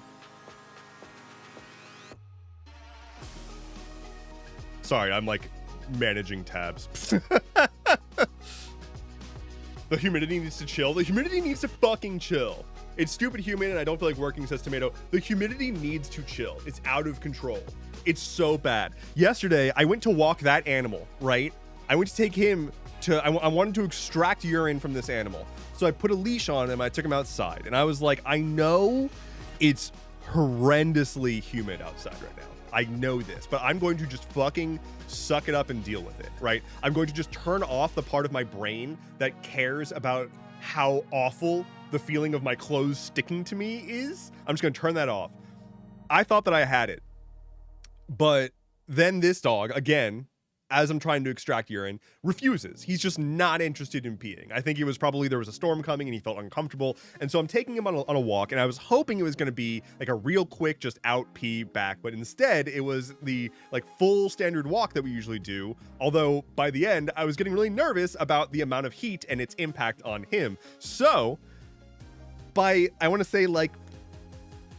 Sorry, I'm like managing tabs. The humidity needs to chill. The humidity needs to fucking chill. It's stupid humid and I don't feel like working, says Tomato. The humidity needs to chill. It's out of control. It's so bad. Yesterday, I went to walk that animal, right? I went to take him to, I wanted to extract urine from this animal. So I put a leash on him, I took him outside. And I was like, I know it's horrendously humid outside right now. I know this, but I'm going to just fucking suck it up and deal with it, right? I'm going to just turn off the part of my brain that cares about how awful the feeling of my clothes sticking to me is. I'm just gonna turn that off. I thought that I had it, but then this dog, again, as I'm trying to extract urine, refuses. He's just not interested in peeing. I think it was probably there was a storm coming and he felt uncomfortable. And so I'm taking him on a walk and I was hoping it was going to be like a real quick, just out, pee, back. But instead it was the like full standard walk that we usually do. Although by the end, I was getting really nervous about the amount of heat and its impact on him. So I want to say like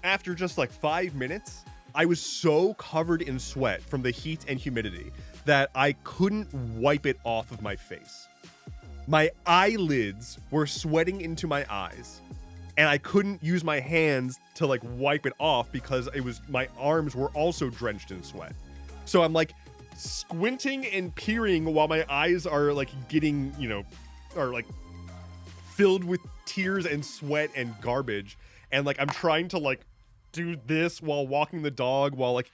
after just like 5 minutes, I was so covered in sweat from the heat and humidity that I couldn't wipe it off of my face. My eyelids were sweating into my eyes and I couldn't use my hands to like wipe it off because it was, my arms were also drenched in sweat. So I'm like squinting and peering while my eyes are like getting, you know, are like filled with tears and sweat and garbage. And like, I'm trying to like do this while walking the dog while like,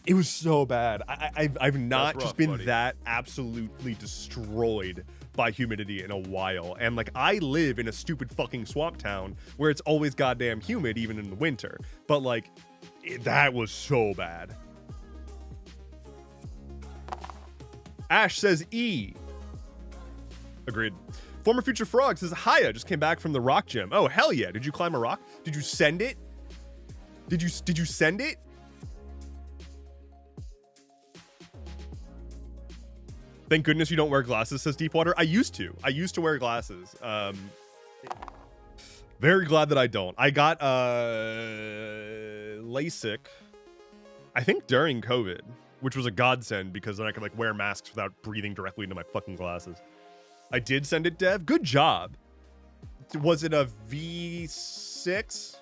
it was so bad. I've not rough, just been buddy. That absolutely destroyed by humidity in a while. And like, I live in a stupid fucking swamp town where it's always goddamn humid, even in the winter. But like, that was so bad. Ash says E. Agreed. Former Future Frog says, Hiya, just came back from the rock gym. Oh, hell yeah. Did you climb a rock? Did you send it? Did you send it? Thank goodness you don't wear glasses, says Deepwater. I used to wear glasses. Very glad that I don't. I got LASIK, I think during COVID, which was a godsend because then I could like wear masks without breathing directly into my fucking glasses. I did send it, Dev. Good job. Was it a V6?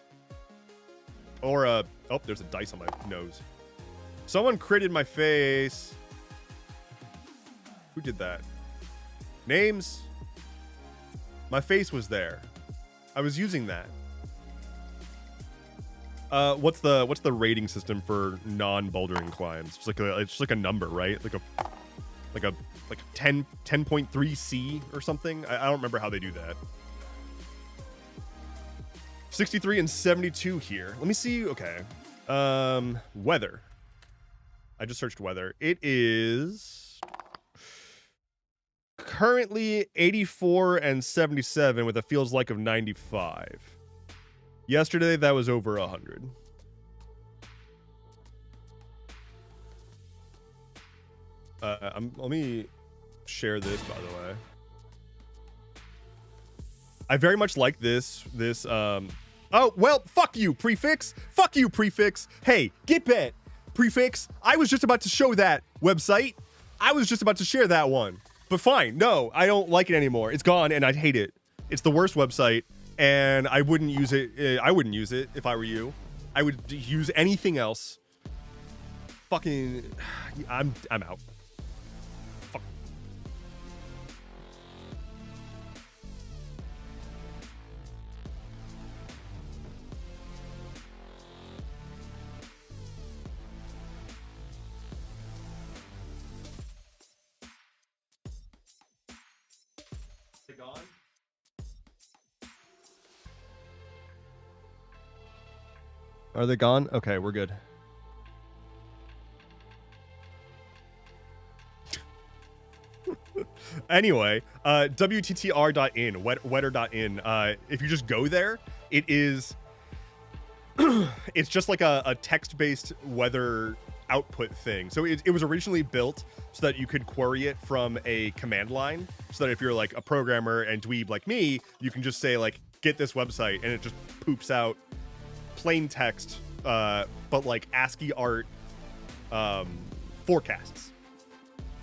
Or a... Oh, there's a dice on my nose. Someone critted my face. Who did that? Names? My face was there. I was using that. What's the rating system for non-bouldering climbs? It's just like a number, right? Like a 10.3 C or something. I don't remember how they do that. 63 and 72 here. Let me see. Okay. Weather. I just searched weather. It is currently 84 and 77 with a feels like of 95. Yesterday that was over 100. Let me share this, by the way. I very much like this oh, well, fuck you, Prefix. Fuck you, Prefix. Hey, get bent. Prefix, I was just about to show that website. I was just about to share that one. But fine, no, I don't like it anymore. It's gone and I hate it. It's the worst website and I wouldn't use it. I wouldn't use it if I were you. I would use anything else. Fucking, I'm out. Fuck. gone? Are they gone? Okay, we're good. Anyway, WTTR.in, weather.in. If you just go there, it is it's just like a text-based weather output thing. So it was originally built so that you could query it from a command line, so that if you're like a programmer and dweeb like me, you can just say like, get this website, and it just poops out plain text, but like ASCII art forecasts.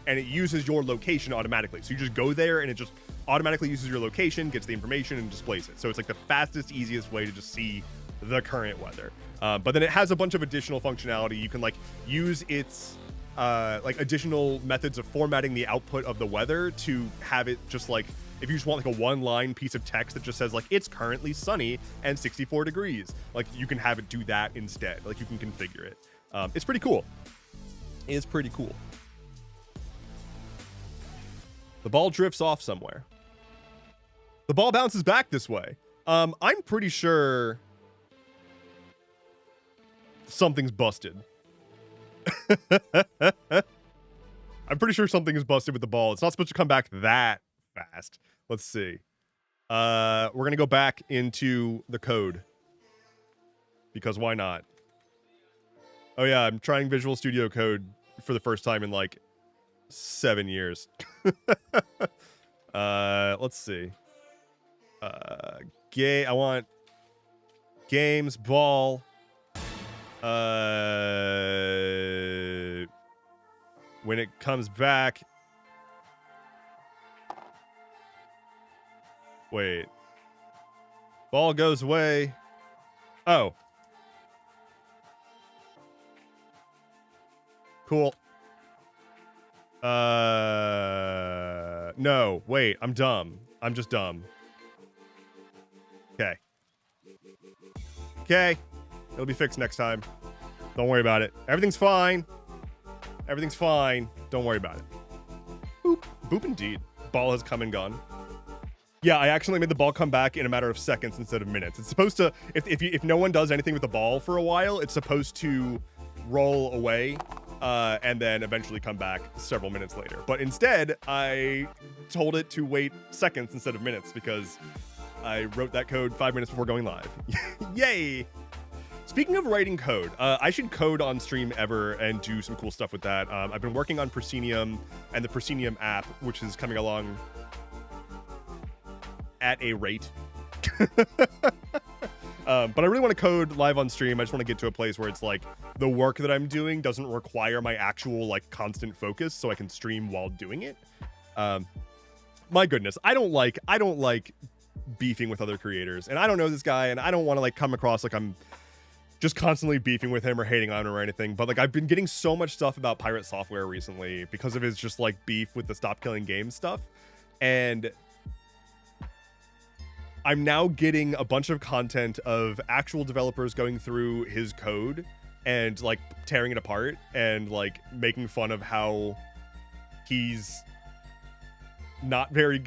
And it uses your location automatically. So you just go there and it just automatically uses your location, gets the information, and displays it. So it's like the fastest, easiest way to just see the current weather. But then it has a bunch of additional functionality. You can like use its like additional methods of formatting the output of the weather to have it just like, if you just want like a one-line piece of text that just says like, it's currently sunny and 64 degrees, like you can have it do that instead. Like you can configure it. It's pretty cool. It's pretty cool. The ball drifts off somewhere. The ball bounces back this way. I'm pretty sure something's busted. I'm pretty sure something is busted with the ball. It's not supposed to come back that fast. Let's see. We're going to go back into the code. Because why not? Oh yeah, I'm trying Visual Studio Code for the first time in like 7 years. Let's see. I want games, ball. When it comes back. Wait. Ball goes away. Oh. Cool. No, wait, I'm dumb. I'm just dumb. Okay. Okay. It'll be fixed next time. Don't worry about it. Everything's fine. Everything's fine. Don't worry about it. Boop. Boop indeed. Ball has come and gone. Yeah, I accidentally made the ball come back in a matter of seconds instead of minutes. It's supposed to, if no one does anything with the ball for a while, it's supposed to roll away and then eventually come back several minutes later. But instead, I told it to wait seconds instead of minutes because I wrote that code 5 minutes before going live. Yay! Speaking of writing code, I should code on stream ever and do some cool stuff with that. I've been working on Proscenium and the Proscenium app, which is coming along at a rate. But I really want to code live on stream. I just want to get to a place where it's like the work that I'm doing doesn't require my actual like constant focus, so I can stream while doing it. My goodness, I don't like beefing with other creators, and I don't know this guy, and I don't want to like come across like I'm just constantly beefing with him or hating on him or anything. But like I've been getting so much stuff about Pirate Software recently because of his just like beef with the Stop Killing Games stuff, and I'm now getting a bunch of content of actual developers going through his code and like tearing it apart and like making fun of how he's not very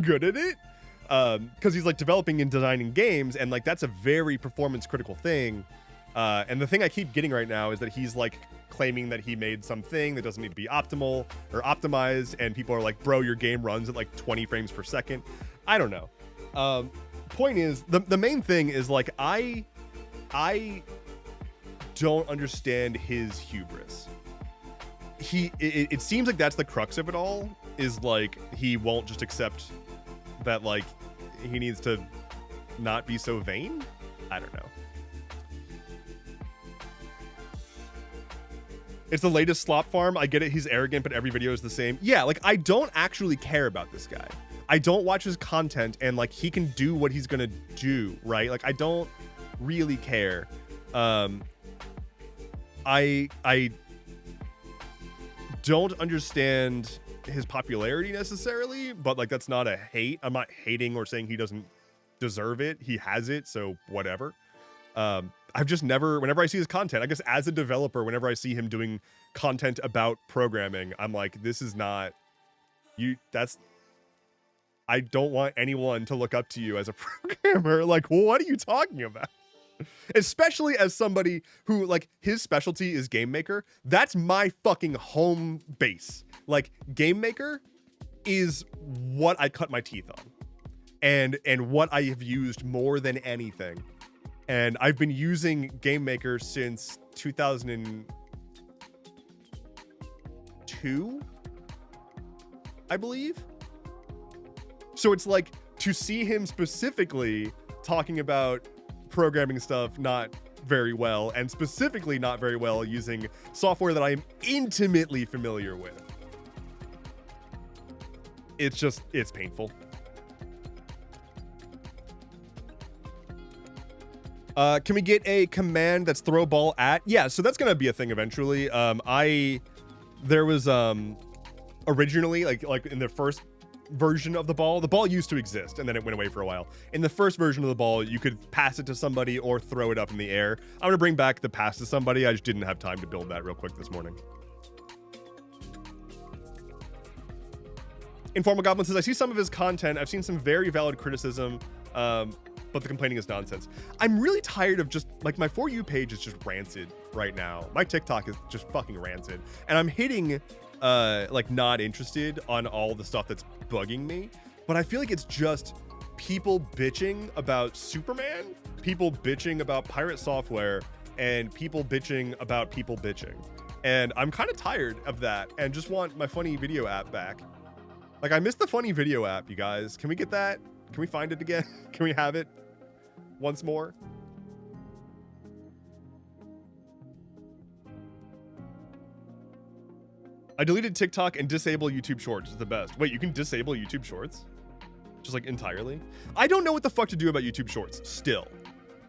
good at it. Because he's like developing and designing games, and like that's a very performance critical thing. And the thing I keep getting right now is that he's like claiming that he made something that doesn't need to be optimal or optimized, and people are like, bro, your game runs at like 20 frames per second. I don't know. Point is, the main thing is like I don't understand his hubris. It seems like that's the crux of it all, is like he won't just accept that like he needs to not be so vain. I don't know. It's the latest slop farm. I get it, he's arrogant, but every video is the same. Yeah, like I don't actually care about this guy. I don't watch his content, and like he can do what he's gonna do, right? Like I don't really care. I don't understand his popularity necessarily, but like that's not a hate. I'm not hating or saying he doesn't deserve it. He has it, so whatever. I've just never, whenever I see his content, I guess as a developer, whenever I see him doing content about programming, I'm like, this is not you. That's I don't want anyone to look up to you as a programmer. Like, what are you talking about? Especially as somebody who, like, his specialty is game maker. That's my fucking home base. Like, game maker is what I cut my teeth on, and what I have used more than anything. And I've been using game maker since 2002, I believe. So it's like, to see him specifically talking about programming stuff not very well, and specifically not very well using software that I'm intimately familiar with, it's painful. Can we get a command that's throw ball at? Yeah, so that's gonna be a thing eventually. There was originally, like in the first version of the ball used to exist, and then it went away for a while. In the first version of the ball, you could pass it to somebody or throw it up in the air. I'm gonna bring back the pass to somebody. I just didn't have time to build that real quick this morning. Informal Goblin says, I see some of his content. I've seen some very valid criticism, but the complaining is nonsense. I'm really tired of just, like, my For You page is just rancid right now. My TikTok is just fucking rancid. And I'm hitting, like, not interested on all the stuff that's bugging me. But I feel like it's just people bitching about Superman, people bitching about pirate software, and people bitching about people bitching. And I'm kind of tired of that and just want my funny video app back. Like, I missed the funny video app, you guys. Can we get that? Can we find it again? Can we have it once more? I deleted TikTok and disable YouTube Shorts. It's the best. Wait, you can disable YouTube Shorts? Just, like, entirely? I don't know what the fuck to do about YouTube Shorts still.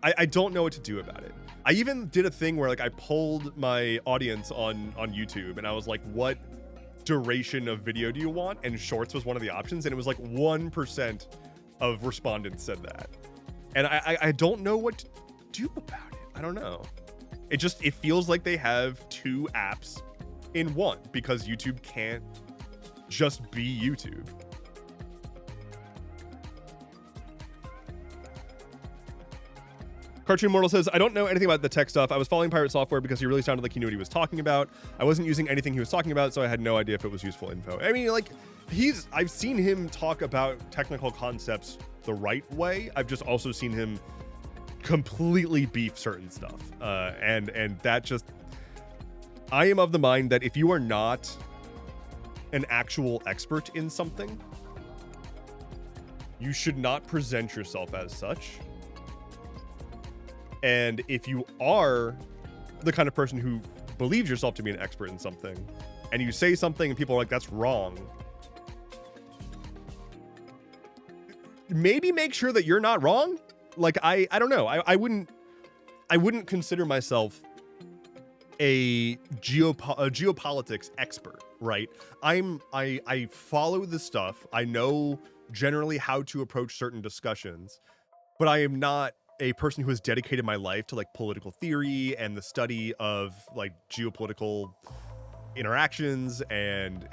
I don't know what to do about it. I even did a thing where, like, I polled my audience on YouTube, and I was like, what duration of video do you want? And Shorts was one of the options, and it was like 1% of respondents said that. And I don't know what to do about it. I don't know. It feels like they have two apps in one, because YouTube can't just be YouTube. Cartoon Mortal says, I don't know anything about the tech stuff. I was following Pirate Software because he really sounded like he knew what he was talking about. I wasn't using anything he was talking about, so I had no idea if it was useful info. I mean, like, I've seen him talk about technical concepts the right way. I've just also seen him completely beef certain stuff. And that just, I am of the mind that if you are not an actual expert in something, you should not present yourself as such. And if you are the kind of person who believes yourself to be an expert in something, and you say something and people are like, that's wrong, maybe make sure that you're not wrong. Like, I don't know. I wouldn't consider myself a geopolitics expert, right? I follow the stuff. I know generally how to approach certain discussions, but I am not a person who has dedicated my life to, like, political theory and the study of, like, geopolitical interactions and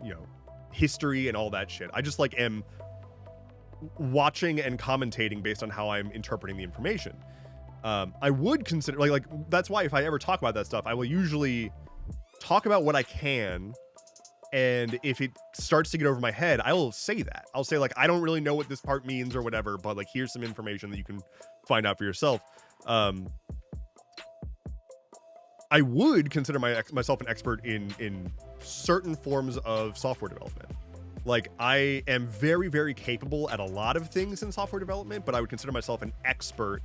you know, history and all that shit. I just, like, am watching and commentating based on how I'm interpreting the information. I would consider, like that's why if I ever talk about that stuff, I will usually talk about what I can, and if it starts to get over my head, I will say that. I'll say, like, I don't really know what this part means or whatever, but, like, here's some information that you can find out for yourself. I would consider myself an expert in certain forms of software development. Like, I am very, very capable at a lot of things in software development, but I would consider myself an expert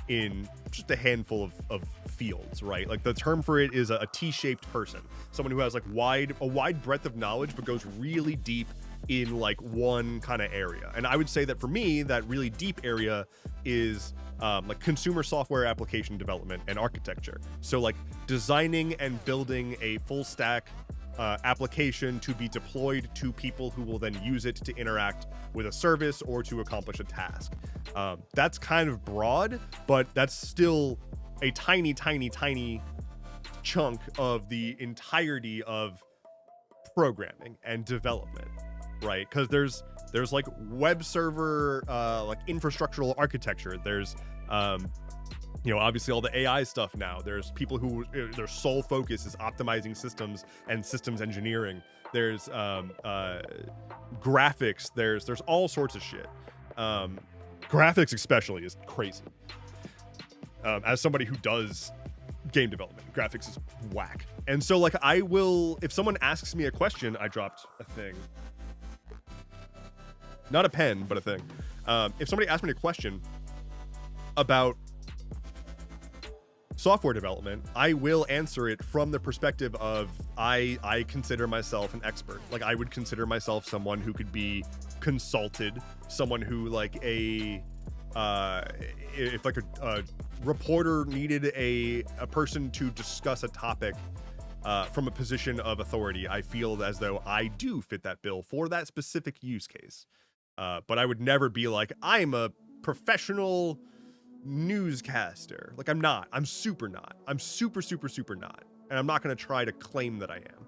in just a handful of fields, right? Like, the term for it is a T-shaped person, someone who has, like, a wide breadth of knowledge, but goes really deep in, like, one kind of area. And I would say that for me, that really deep area is like consumer software application development and architecture. So, like, designing and building a full stack application to be deployed to people who will then use it to interact with a service or to accomplish a task. That's kind of broad, but that's still a tiny, tiny, tiny chunk of the entirety of programming and development, right? Because there's like web server like infrastructural architecture. There's obviously all the AI stuff now. There's people who their sole focus is optimizing systems and systems engineering. There's graphics. There's all sorts of shit. Graphics especially is crazy. As somebody who does game development, graphics is whack. And so like I will, if someone asks me a question, I dropped a thing. Not a pen, but a thing. If somebody asks me a question about software development, I will answer it from the perspective of I consider myself an expert. Like I would consider myself someone who could be consulted, someone who like if like a reporter needed a person to discuss a topic from a position of authority, I feel as though I do fit that bill for that specific use case. But I would never be like, I'm a professional newscaster. Like I'm not. I'm super not. I'm super not. And I'm not going to try to claim that I am.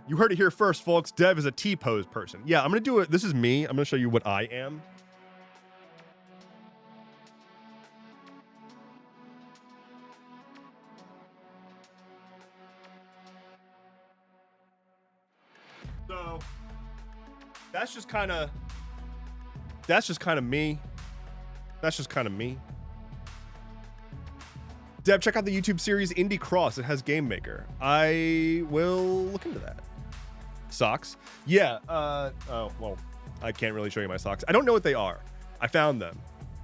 You heard it here first, folks. Dev is a T-pose person. Yeah, I'm going to do it. This is me. I'm going to show you what I am. So that's just kind of me. That's just kind of me. Dev, check out the YouTube series Indie Cross. It has Game Maker. I will look into that. Socks? Yeah. Oh, well, I can't really show you my socks. I don't know what they are. I found them.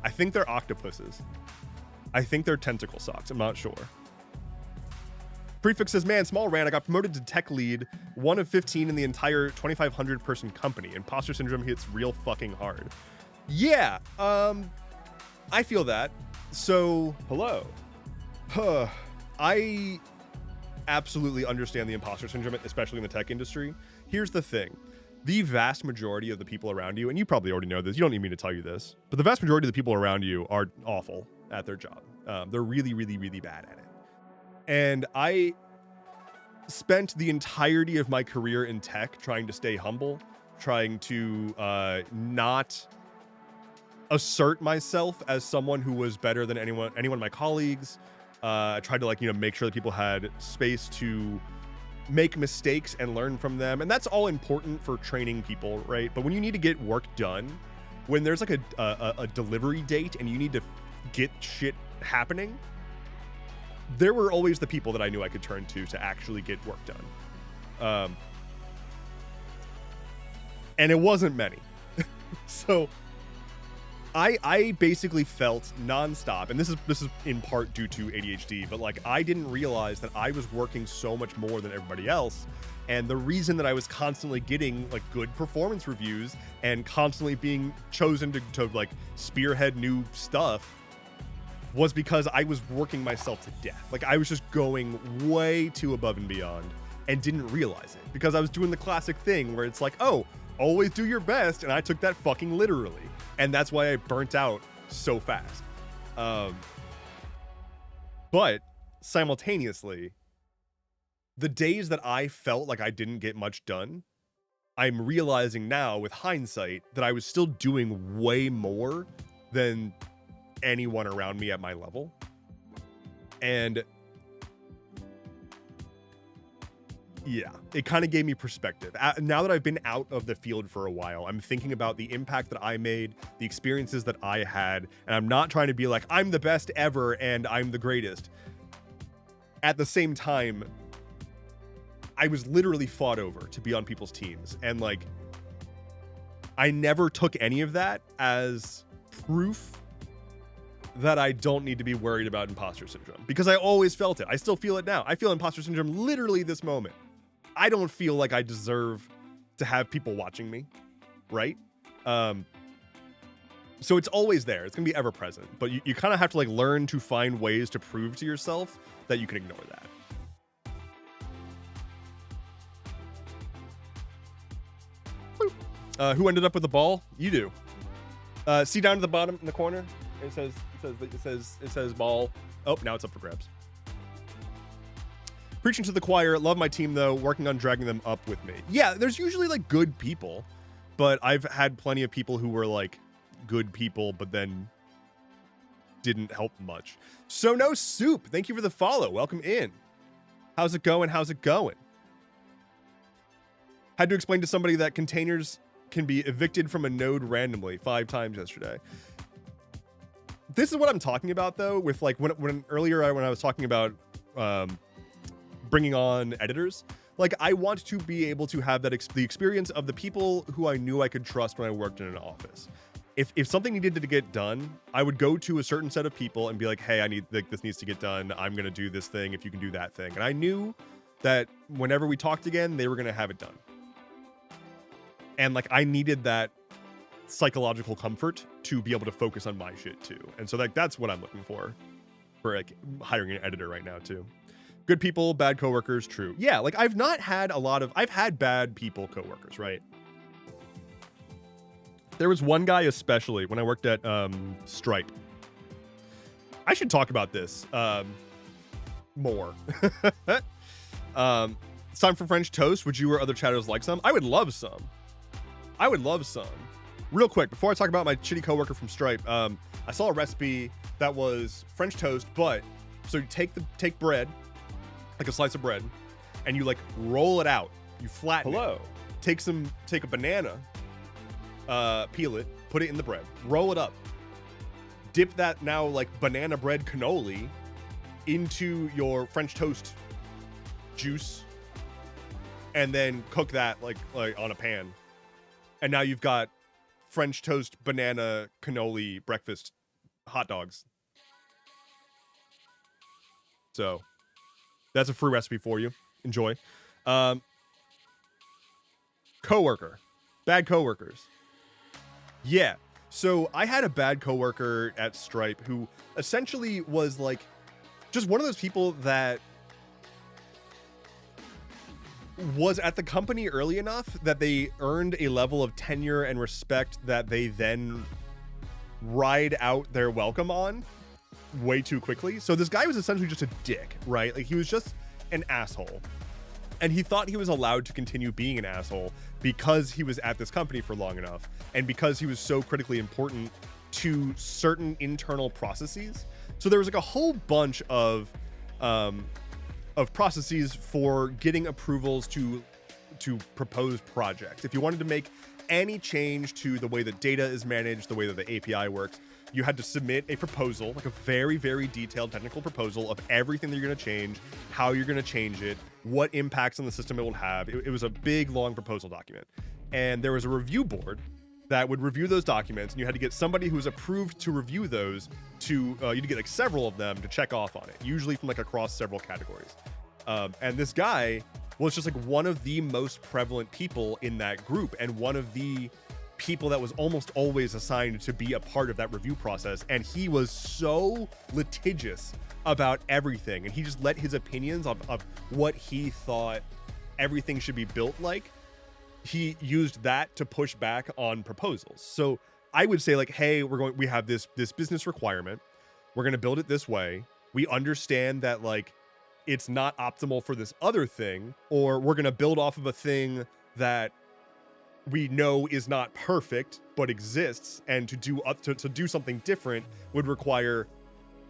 I think they're octopuses. I think they're tentacle socks. I'm not sure. Prefix says, man, small rant. I got promoted to tech lead, 1 of 15 in the entire 2,500 person company. Imposter syndrome hits real fucking hard. Yeah. I feel that. So, hello. I absolutely understand the imposter syndrome, especially in the tech industry. Here's the thing. The vast majority of the people around you, and you probably already know this, you don't need me to tell you this, but the vast majority of the people around you are awful at their job. They're really, really, really bad at it. And I spent the entirety of my career in tech trying to stay humble, trying to not assert myself as someone who was better than anyone of my colleagues. I tried to make sure that people had space to make mistakes and learn from them. And that's all important for training people, right? But when you need to get work done, when there's like a delivery date and you need to get shit happening, there were always the people that I knew I could turn to actually get work done. And it wasn't many. So I basically felt nonstop, and this is in part due to ADHD, but like I didn't realize that I was working so much more than everybody else. And the reason that I was constantly getting like good performance reviews and constantly being chosen to like spearhead new stuff was because I was working myself to death. Like I was just going way too above and beyond and didn't realize it because I was doing the classic thing where it's like, oh, always do your best. And I took that fucking literally. And that's why I burnt out so fast. But simultaneously, the days that I felt like I didn't get much done, I'm realizing now with hindsight that I was still doing way more than anyone around me at my level. And yeah, it kind of gave me perspective. Now that I've been out of the field for a while, I'm thinking about the impact that I made, the experiences that I had, and I'm not trying to be like, I'm the best ever and I'm the greatest. At the same time, I was literally fought over to be on people's teams. And like, I never took any of that as proof that I don't need to be worried about imposter syndrome, because I always felt it. I still feel it now. I feel imposter syndrome literally this moment. I don't feel like I deserve to have people watching me, right? So it's always there. It's gonna be ever present, but you kind of have to like learn to find ways to prove to yourself that you can ignore that. Who ended up with the ball? You do. See down to the bottom in the corner. It says ball. Oh, now it's up for grabs. Preaching to the choir. Love my team though. Working on dragging them up with me. Yeah, there's usually like good people, but I've had plenty of people who were like good people, but then didn't help much. So no soup. Thank you for the follow. Welcome in. How's it going? How's it going? Had to explain to somebody that containers can be evicted from a node randomly 5 times yesterday. This is what I'm talking about though, with like when earlier when I was talking about bringing on editors, like I want to be able to have that the experience of the people who I knew I could trust when I worked in an office. If something needed to get done, I would go to a certain set of people and be like, hey, I need this needs to get done. I'm going to do this thing if you can do that thing. And I knew that whenever we talked again, they were going to have it done. And like I needed that psychological comfort to be able to focus on my shit too. And so like that's what I'm looking for like hiring an editor right now too. Good people, bad coworkers, true. Yeah, like I've had bad people coworkers, right? There was one guy especially when I worked at Stripe. I should talk about this more. It's time for French toast. Would you or other chatters like some? I would love some. Real quick, before I talk about my shitty coworker from Stripe, I saw a recipe that was French toast, but so you take bread, like a slice of bread, and you like roll it out. You flatten it. Take a banana, peel it, put it in the bread, roll it up, dip that now like banana bread cannoli into your French toast juice, and then cook that like on a pan. And now you've got French toast banana cannoli breakfast hot dogs. So that's a free recipe for you. Enjoy. Coworker. Bad coworkers. Yeah. So I had a bad coworker at Stripe who essentially was like just one of those people that was at the company early enough that they earned a level of tenure and respect that they then ride out their welcome on way too quickly. So this guy was essentially just a dick, right? Like he was just an asshole. And he thought he was allowed to continue being an asshole because he was at this company for long enough and because he was so critically important to certain internal processes. So there was like a whole bunch of processes for getting approvals to propose projects. If you wanted to make any change to the way that data is managed, the way that the API works, you had to submit a proposal, like a very, very detailed technical proposal of everything that you're going to change, how you're going to change it, what impacts on the system it will have. It was a big, long proposal document. And there was a review board that would review those documents, and you had to get somebody who was approved to review those to, you'd get like several of them to check off on it, usually from like across several categories. And this guy was just like one of the most prevalent people in that group and one of the people that was almost always assigned to be a part of that review process. And he was so litigious about everything. And he just let his opinions of what he thought everything should be built like. He used that to push back on proposals. So I would say like, hey, we have this business requirement. We're going to build it this way. We understand that like it's not optimal for this other thing, or we're going to build off of a thing that we know is not perfect but exists, and to do something different would require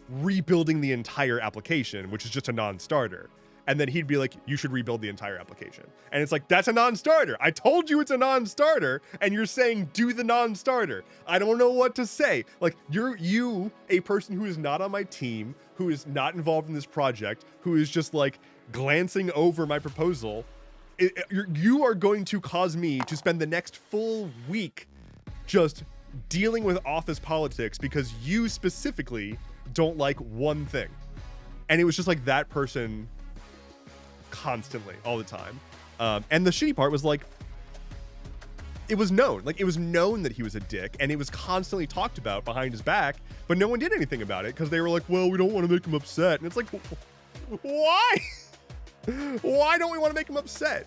rebuilding the entire application, which is just a non-starter. And then he'd be like, you should rebuild the entire application. And it's like, that's a non-starter. I told you it's a non-starter, and you're saying do the non-starter. I don't know what to say. Like, you, a person who is not on my team, who is not involved in this project, who is just like glancing over my proposal, you are going to cause me to spend the next full week just dealing with office politics because you specifically don't like one thing. And it was just like that person constantly, all the time. And the shitty part was like, it was known that he was a dick, and it was constantly talked about behind his back, but no one did anything about it because they were like, well, we don't want to make him upset. And it's like, why? Why don't we want to make him upset?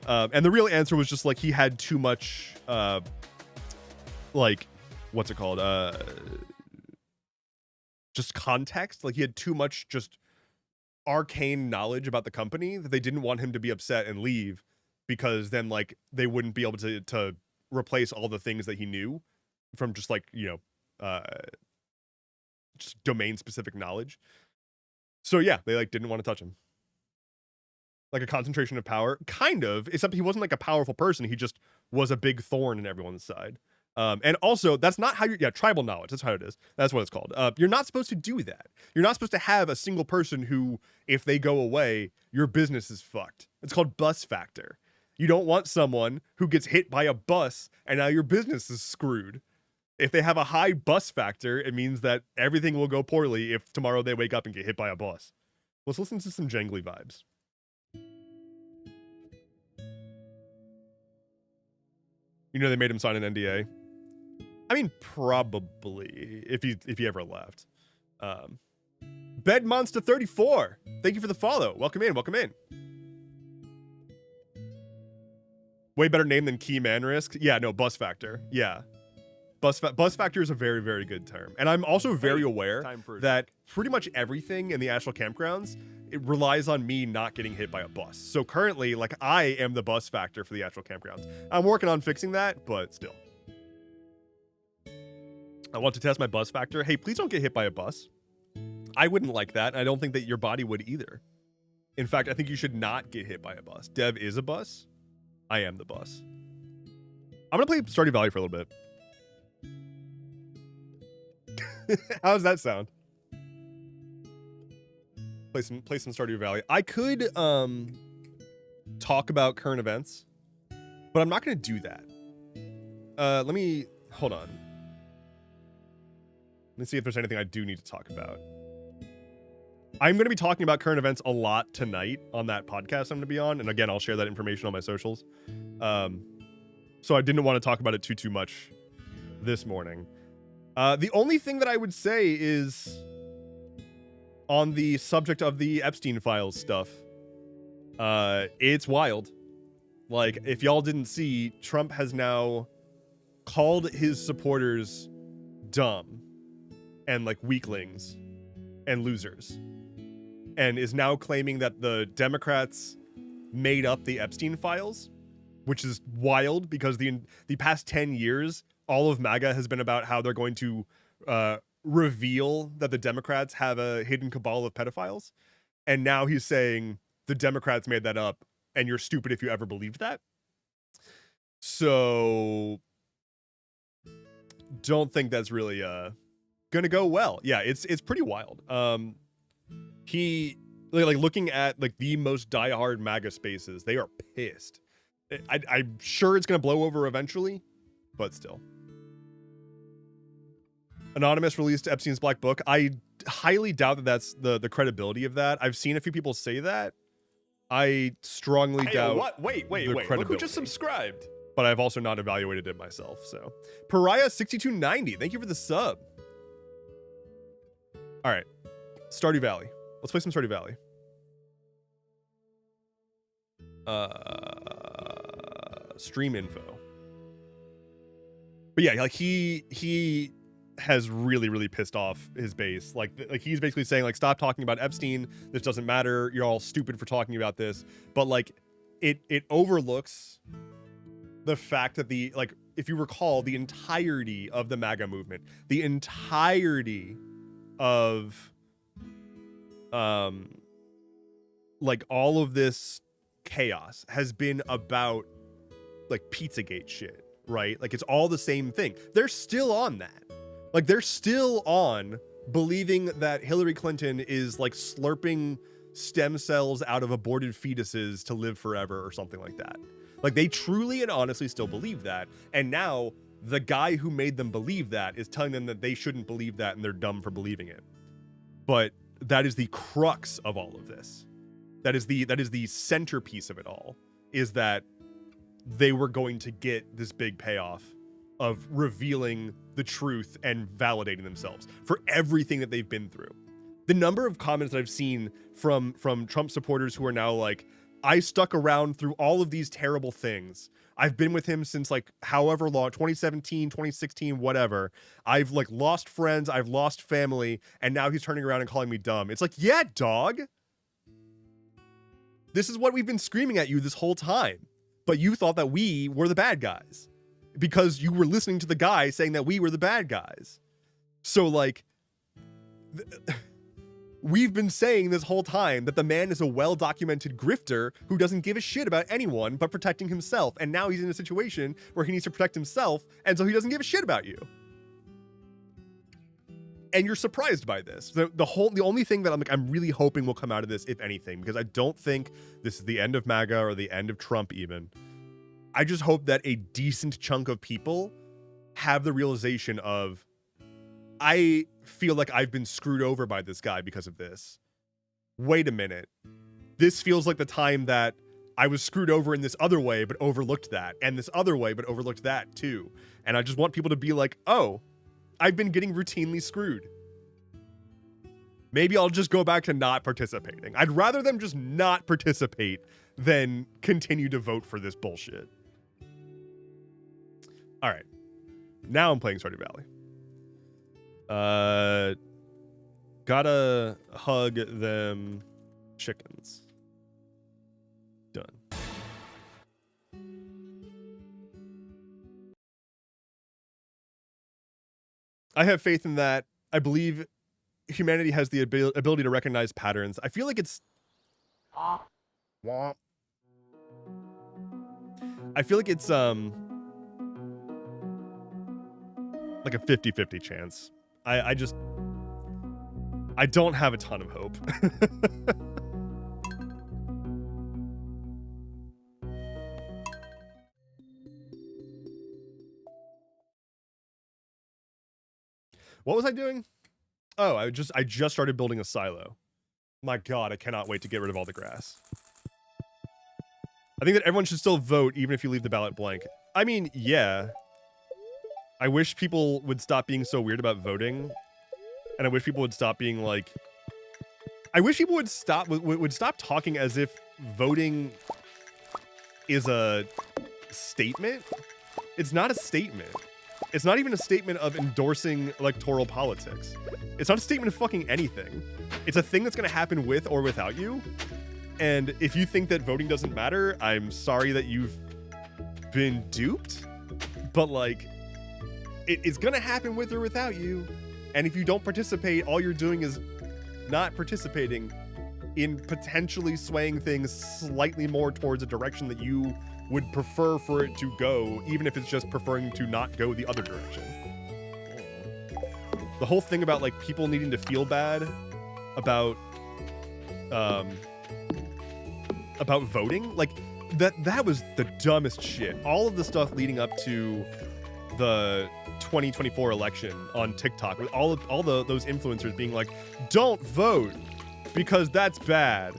And the real answer was just like he had too much like, what's it called? Just context. Like he had too much just arcane knowledge about the company that they didn't want him to be upset and leave, because then like they wouldn't be able to replace all the things that he knew from just like, you know, just domain specific knowledge. So yeah, they like didn't want to touch him. Like a concentration of power, kind of, except he wasn't like a powerful person. He just was a big thorn in everyone's side. And also, that's not how you're, tribal knowledge, that's how it is. That's what it's called. You're not supposed to do that. You're not supposed to have a single person who, if they go away, your business is fucked. It's called bus factor. You don't want someone who gets hit by a bus and now your business is screwed. If they have a high bus factor, it means that everything will go poorly if tomorrow they wake up and get hit by a bus. Let's listen to some jangly vibes. You know they made him sign an NDA. I mean, probably if he ever left. Bed Monster 34. Thank you for the follow. Welcome in. Welcome in. Way better name than Key Man Risk. Yeah, no, Bus Factor. Yeah. Bus Factor is a very, very good term. And I'm also very aware that pretty much everything in the Astral Campgrounds, it relies on me not getting hit by a bus. So currently, like, I am the Bus Factor for the Astral Campgrounds. I'm working on fixing that, but still. I want to test my Bus Factor. Hey, please don't get hit by a bus. I wouldn't like that. I don't think that your body would either. In fact, I think you should not get hit by a bus. Dev is a bus. I am the bus. I'm going to play Stardew Valley for a little bit. How does that sound? Play some Stardew Valley. I could talk about current events, but I'm not going to do that. Let me hold on. Let's see if there's anything I do need to talk about. I'm going to be talking about current events a lot tonight on that podcast I'm going to be on, and again, I'll share that information on my socials. So I didn't want to talk about it too much this morning. The only thing that I would say is on the subject of the Epstein files stuff. It's wild. Like, if y'all didn't see, Trump has now called his supporters dumb and like weaklings and losers, and is now claiming that the Democrats made up the Epstein files, which is wild because the past 10 years, all of MAGA has been about how they're going to reveal that the Democrats have a hidden cabal of pedophiles. And now he's saying the Democrats made that up and you're stupid if you ever believed that. So don't think that's really gonna go well. Yeah, it's pretty wild. He like looking at like the most diehard MAGA spaces, they are pissed. I'm sure it's gonna blow over eventually, but still. Anonymous released Epstein's Black Book. I highly doubt that that's the credibility of that. I've seen a few people say that. I strongly doubt. What? Wait. Look who just subscribed. But I've also not evaluated it myself. So, Pariah6290, thank you for the sub. All right, Stardew Valley. Let's play some Stardew Valley. Stream info. But yeah, like he has really pissed off his base. Like he's basically saying like, stop talking about Epstein. This doesn't matter. You're all stupid for talking about this. But like it overlooks the fact that if you recall, the entirety of the MAGA movement, the entirety of like all of this chaos has been about like Pizzagate shit, right? Like it's all the same thing. They're still on that. Like they're still on believing that Hillary Clinton is like slurping stem cells out of aborted fetuses to live forever or something like that. Like they truly and honestly still believe that. And now the guy who made them believe that is telling them that they shouldn't believe that and they're dumb for believing it. But that is the crux of all of this. That is the centerpiece of it all, is that they were going to get this big payoff of revealing the truth and validating themselves for everything that they've been through. The number of comments that I've seen from Trump supporters who are now like, I stuck around through all of these terrible things. I've been with him since like however long, 2017, 2016, whatever. I've like lost friends, I've lost family, and now he's turning around and calling me dumb. It's like, yeah, dog. This is what we've been screaming at you this whole time. But you thought that we were the bad guys because you were listening to the guy saying that we were the bad guys. So like, we've been saying this whole time that the man is a well-documented grifter who doesn't give a shit about anyone but protecting himself. And now he's in a situation where he needs to protect himself, and so he doesn't give a shit about you. And you're surprised by this. The only thing that I'm really hoping will come out of this, if anything, because I don't think this is the end of MAGA or the end of Trump even. I just hope that a decent chunk of people have the realization of, I feel like I've been screwed over by this guy because of this. Wait a minute. This feels like the time that I was screwed over in this other way, but overlooked that, and this other way, but overlooked that too. And I just want people to be like, oh, I've been getting routinely screwed. Maybe I'll just go back to not participating. I'd rather them just not participate than continue to vote for this bullshit. All right. Now I'm playing Stardew Valley. Gotta hug them chickens. Done. I have faith in that. I believe humanity has the ability to recognize patterns. I feel like it's... I feel like it's, like a 50-50 chance. I don't have a ton of hope. What was I doing? Oh, I just started building a silo. My God, I cannot wait to get rid of all the grass. I think that everyone should still vote even if you leave the ballot blank. I mean, yeah. I wish people would stop being so weird about voting. And I wish people would stop being like... I wish people would stop talking as if voting is a statement. It's not a statement. It's not even a statement of endorsing electoral politics. It's not a statement of fucking anything. It's a thing that's going to happen with or without you. And if you think that voting doesn't matter, I'm sorry that you've been duped. But like, it's going to happen with or without you. And if you don't participate, all you're doing is not participating in potentially swaying things slightly more towards a direction that you would prefer for it to go, even if it's just preferring to not go the other direction. The whole thing about like people needing to feel bad about voting, like that was the dumbest shit. All of the stuff leading up to the 2024 election on TikTok, with all those influencers being like, don't vote because that's bad.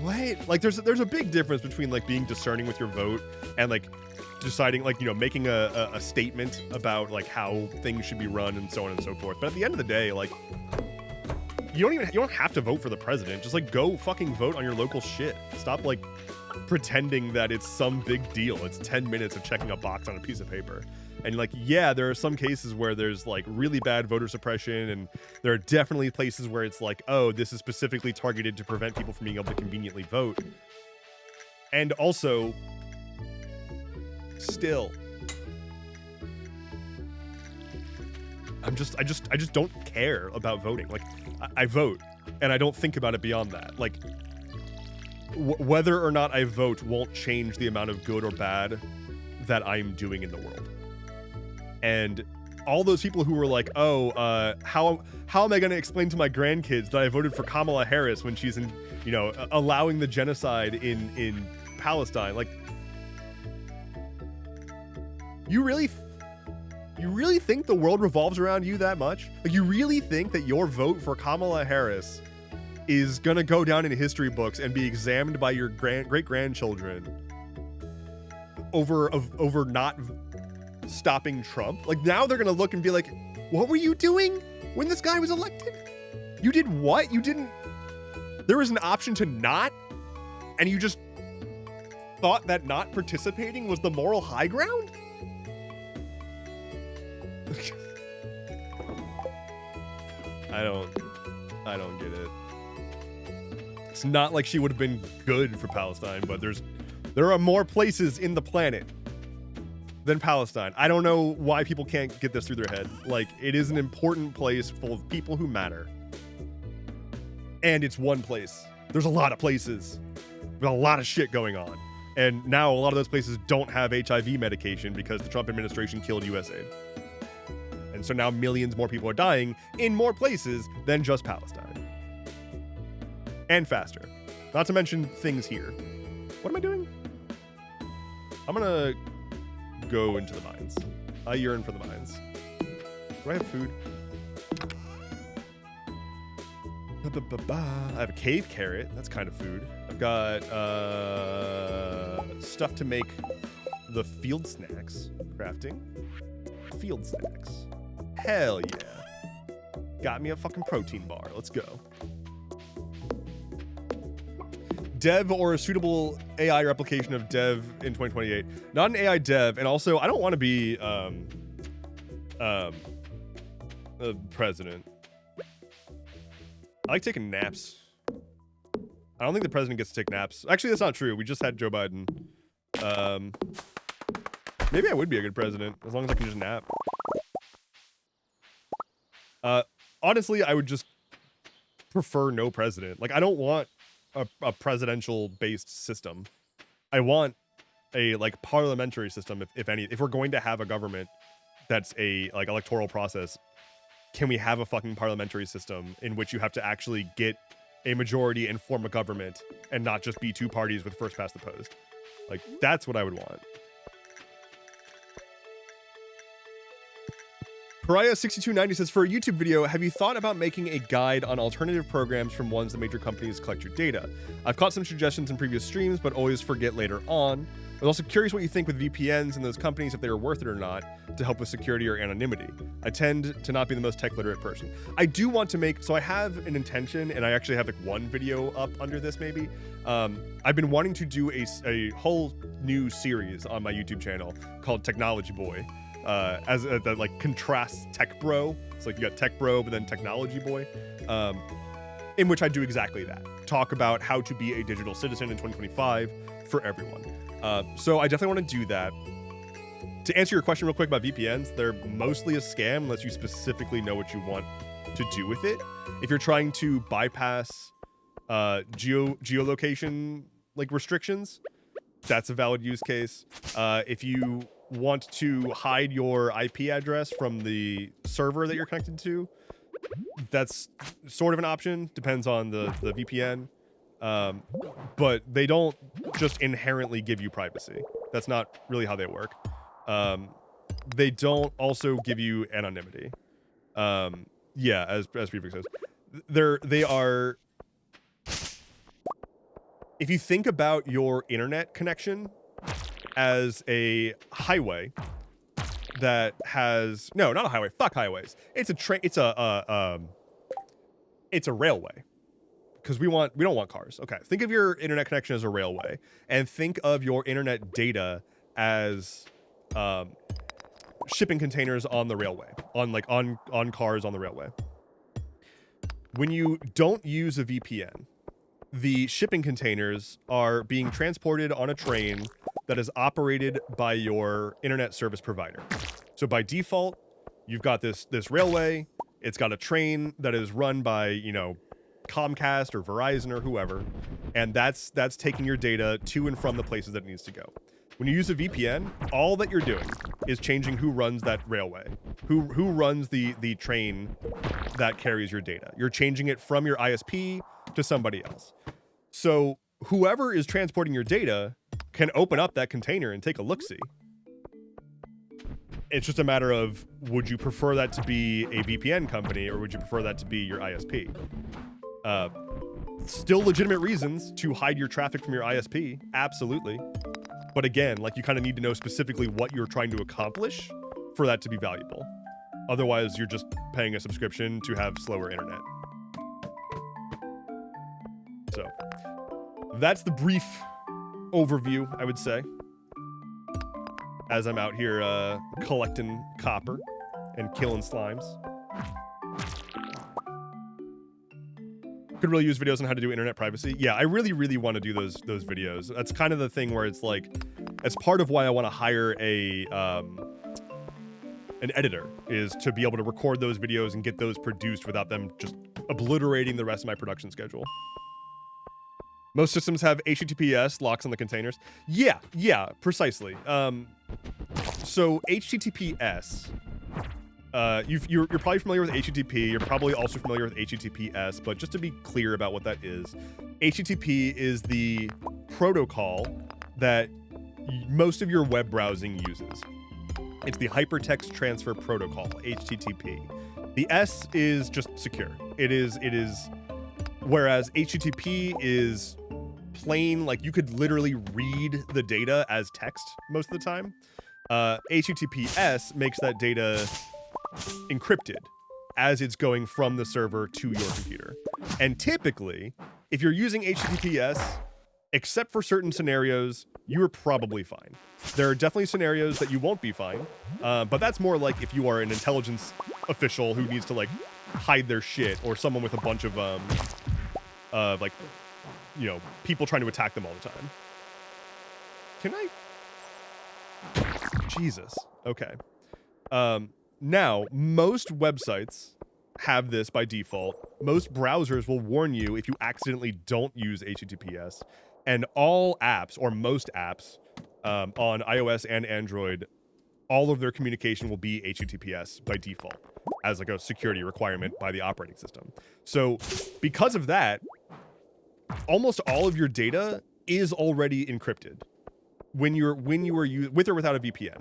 What? Like there's a big difference between like being discerning with your vote and like deciding, like, you know, making a statement about like how things should be run and so on and so forth. But at the end of the day, like, you don't have to vote for the president. Just like go fucking vote on your local shit. Stop like pretending that it's some big deal. It's 10 minutes of checking a box on a piece of paper. And like, yeah, there are some cases where there's like really bad voter suppression, and there are definitely places where it's like, oh, this is specifically targeted to prevent people from being able to conveniently vote. And also, still, I just don't care about voting. Like, I vote, and I don't think about it beyond that. Like, whether or not I vote won't change the amount of good or bad that I'm doing in the world. And all those people who were like, oh, how am I going to explain to my grandkids that I voted for Kamala Harris when she's in, you know, allowing the genocide in Palestine? Like, you really think the world revolves around you that much? Like, you really think that your vote for Kamala Harris is gonna go down in history books and be examined by your great-grandchildren over not stopping Trump? Like, now they're gonna look and be like, what were you doing when this guy was elected? You did what? You didn't... There was an option to not, and you just thought that not participating was the moral high ground? I don't get it. It's not like she would have been good for Palestine, but there are more places in the planet than Palestine. I don't know why people can't get this through their head. Like, it is an important place full of people who matter. And it's one place. There's a lot of places with a lot of shit going on. And now a lot of those places don't have HIV medication because the Trump administration killed USAID. And so now millions more people are dying in more places than just Palestine. And faster. Not to mention things here. What am I doing? I'm gonna go into the mines. I yearn for the mines. Do I have food? I have a cave carrot. That's kind of food. I've got stuff to make the field snacks. Crafting. Field snacks. Hell yeah. Got me a fucking protein bar. Let's go. Dev or a suitable AI replication of dev in 2028. Not an AI dev, and also I don't want to be the president. I like taking naps. I don't think the president gets to take naps. Actually, that's not true. We just had Joe Biden. Maybe I would be a good president as long as I can just nap. Honestly, I would just prefer no president. Like, I don't want a presidential-based system. I want a like parliamentary system. If we're going to have a government that's a like electoral process, can we have a fucking parliamentary system in which you have to actually get a majority and form a government and not just be two parties with first past the post? Like, that's what I would want. Pariah6290 says, for a YouTube video, have you thought about making a guide on alternative programs from ones that major companies collect your data? I've caught some suggestions in previous streams, but always forget later on. I was also curious what you think with VPNs and those companies, if they are worth it or not, to help with security or anonymity. I tend to not be the most tech literate person. I do want to make, so I have an intention, and I actually have like one video up under this maybe. I've been wanting to do a whole new series on my YouTube channel called Technology Boy. That like contrasts Tech Bro. It's like you got Tech Bro, but then Technology Boy. In which I do exactly that. Talk about how to be a digital citizen in 2025 for everyone. So I definitely want to do that. To answer your question real quick about VPNs, they're mostly a scam unless you specifically know what you want to do with it. If you're trying to bypass geolocation like restrictions, that's a valid use case. If you want to hide your IP address from the server that you're connected to, that's sort of an option. Depends on the VPN. But they don't just inherently give you privacy. That's not really how they work. They don't also give you anonymity. Yeah, as Prefix says. They are... If you think about your internet connection as a highway that has... No, not a highway. Fuck highways. It's a train. It's a railway. Because we don't want cars. Okay, think of your internet connection as a railway, and think of your internet data as shipping containers on the railway, on cars on the railway. When you don't use a VPN, the shipping containers are being transported on a train that is operated by your internet service provider. So by default, you've got this railway. It's got a train that is run by, you know, Comcast or Verizon or whoever, and that's taking your data to and from the places that it needs to go. When you use a VPN, all that you're doing is changing who runs that railway, who runs the train that carries your data. You're changing it from your ISP to somebody else. So whoever is transporting your data can open up that container and take a look-see. It's just a matter of, would you prefer that to be a VPN company or would you prefer that to be your ISP? Still legitimate reasons to hide your traffic from your ISP, absolutely. But again, like, you kind of need to know specifically what you're trying to accomplish for that to be valuable. Otherwise, you're just paying a subscription to have slower internet. So, that's the brief overview, I would say, as I'm out here collecting copper and killing slimes. Could really use videos on how to do internet privacy. Yeah, I really, really want to do those videos. That's kind of the thing where it's like, as part of why I want to hire an editor, is to be able to record those videos and get those produced without them just obliterating the rest of my production schedule. Most systems have HTTPS locks on the containers. Yeah, precisely. So HTTPS, you're probably familiar with HTTP. You're probably also familiar with HTTPS, but just to be clear about what that is, HTTP is the protocol that most of your web browsing uses. It's the Hypertext Transfer Protocol, HTTP. The S is just secure. It is, whereas HTTP is plain, like you could literally read the data as text most of the time. HTTPS makes that data encrypted as it's going from the server to your computer. And typically, if you're using HTTPS, except for certain scenarios, you are probably fine. There are definitely scenarios that you won't be fine, but that's more like if you are an intelligence official who needs to like hide their shit, or someone with a bunch of like, you know, people trying to attack them all the time. Can I? Jesus. Okay. Now, most websites have this by default. Most browsers will warn you if you accidentally don't use HTTPS. And all apps, or most apps, on iOS and Android, all of their communication will be HTTPS by default as like a security requirement by the operating system. So because of that, almost all of your data is already encrypted when you are with or without a VPN.